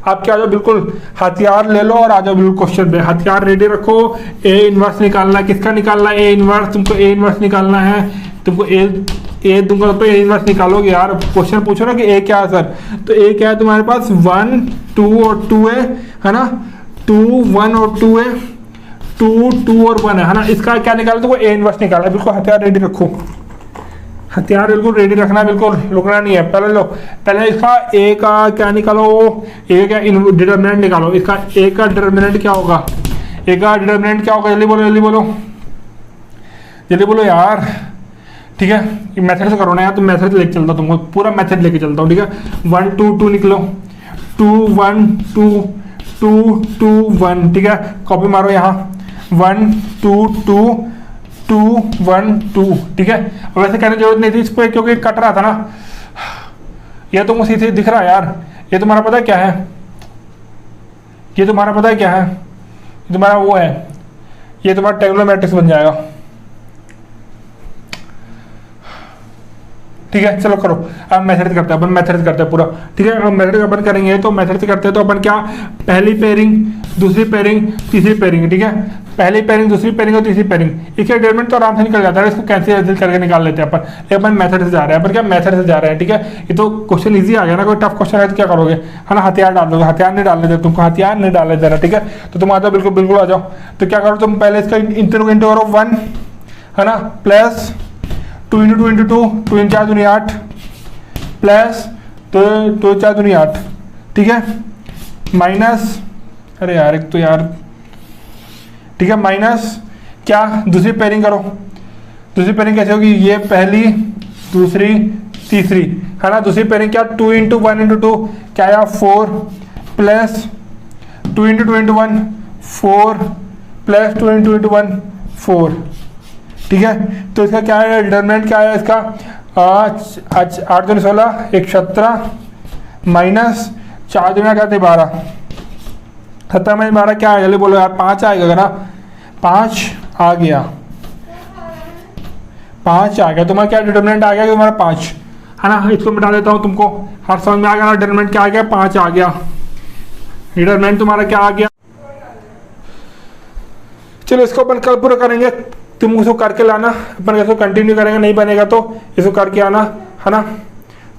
Speaker 1: आप क्या आ जाओ, बिल्कुल हथियार ले लो और आ जाओ बिल्कुल क्वेश्चन पे। हथियार रेडी रखो। ए इनवर्स निकालना है, किसका निकालना है, ए इनवर्स। तुमको ए इनवर्स निकालना है, तुमको ए दूंगा तो ए इनवर्स निकालोगे यार। क्वेश्चन पूछो ना कि ए क्या है सर, तो ए क्या है तुम्हारे पास, 1 2 और 2 है ना, 2 1 और 2 है, 2 2 और 1 है ना। इसका क्या निकाला, तुमको ए इनवर्स निकाला है। बिल्कुल हथियार रेडी रखो, हथियार बिल्कुल रेडी रखना, बिल्कुल रुकना नहीं है। पहले लो, पहले इसका ए का क्या निकालो, ए का डिटर्मिनेंट निकालो। इसका ए का डिटर्मिनेंट क्या होगा, ए का डिटर्मिनेंट क्या होगा, जल्दी बोलो जल्दी बोलो जल्दी बोलो यार, ठीक है। मेथड से करो ना यार, तुम मेथड से लेके चलता हूँ, तुमको पूरा मेथड लेके चलता हूँ, ठीक है। 1 2 2 निकलो, 2 1 2 2 2 1, ठीक है। कॉपी मारो यहाँ, 1 2 2 2 1 2, ठीक है। और वैसे कहने की जरूरत नहीं थी इस पर, क्योंकि कट रहा था ना। ये तुमको सीधे दिख रहा है यार, ये तुम्हारा पता है क्या है, ये तुम्हारा पता है क्या है, ये तुम्हारा वो है, ये तुम्हारा टेबुलर मैट्रिक्स बन जाएगा, ठीक है। चलो करो, अब मेथड करते हैं अपन, मेथड करते हैं पूरा, ठीक है। अब मेथड अपन करेंगे तो मेथड से करते हैं, तो अपन क्या, पहली पेयरिंग, दूसरी पेयरिंग, तीसरी पेयरिंग, ठीक है। पहली पेयरिंग, दूसरी पेयरिंग और तीसरी पेयरिंग, इसके डिटरमिनेंट तो आराम से निकल जाता है, इसको कैंसिल करके निकाल लेते हैं अपन। अपन मेथड से जा रहे हैं, अपन क्या मेथड से जा रहे हैं, ठीक है। ये तो क्वेश्चन इजी आ गया ना, कोई टफ क्वेश्चन है तो क्या करोगे, है ना, हथियार डाल दोगे। हथियार नहीं डालने देते तुमको, हथियार नहीं डालने देना, ठीक है। तो तुम आ जाओ, बिल्कुल बिल्कुल आ जाओ। तो क्या करो तुम, पहले इसका इंटू 1 है ना, प्लस 2 × 2 × 2 2 × 4 दूनी 8 प्लस 2 4 दूनी 8, ठीक है, माइनस, अरे यार एक तो यार, ठीक है, माइनस क्या, दूसरी पेयरिंग करो। दूसरी पेयरिंग कैसे होगी, ये पहली, दूसरी, तीसरी, है ना। दूसरी पेयरिंग क्या, 2 × 1 × 2 क्या आया, 4 प्लस 2 × 2 × 1 4 प्लस 2 × 2 × 1 4, ठीक है। तो इसका क्या है, डिटरमिनेंट क्या है इसका, 8 दूनी 16 1 17 माइनस 4 दूनी क्या थे 12, 17 में 12 क्या है, जल्दी बोलो यार, 5 आएगा ना, 5 आ गया, 5 आ गया। तुम्हारा क्या डिटरमिनेंट आ गया, तुम्हारा 5 है ना। इसको मिटा देता हूँ, तुमको हर समझ में आ गया ना, डिटरमिनेंट क्या आ गया, 5 आ गया, डिटरमिनेंट तुम्हारा क्या आ गया। चलो इसको अपन कल पूरा करेंगे, तुम उसको करके लाना, अपन इसको कंटिन्यू करेंगे, नहीं बनेगा तो इसको करके आना, है ना।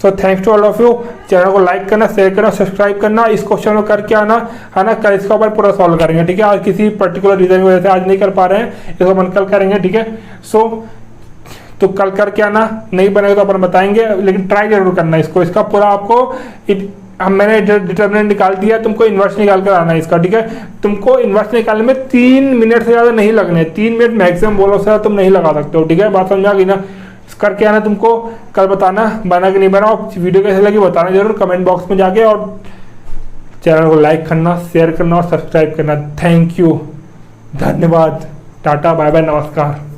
Speaker 1: So thanks to all of you. Channel को लाइक करना, शेयर करना, सब्सक्राइब करना, इस क्वेश्चन को करके आना, है ना। कल इसका अपन पूरा सॉल्व करेंगे, ठीक है। आज किसी पर्टिकुलर रीजन की वजह से आज नहीं कर पा रहे हैं, इसको अपन कल करेंगे, ठीक है। सो तो कल करके आना, नहीं बनेगा तो अपन बताएंगे, लेकिन ट्राई जरूर करना इसको। इसका पूरा आपको मैंने डिटर्मिनेंट निकाल दिया, तुमको इन्वर्स निकाल कर आना है इसका, ठीक है। तुमको इन्वर्स निकालने में 3 मिनट से ज़्यादा नहीं लगने, 3 मिनट मैक्सिमम बोलो, से तुम नहीं लगा सकते हो, ठीक है। बात समझ आ गई ना। करके आना तुमको, कल बताना बना कि नहीं बना, वीडियो कैसे लगी बताना जरूर कमेंट बॉक्स में जाके, और चैनल को लाइक करना, शेयर करना और सब्सक्राइब करना। थैंक यू, धन्यवाद, टाटा बाय बाय, नमस्कार।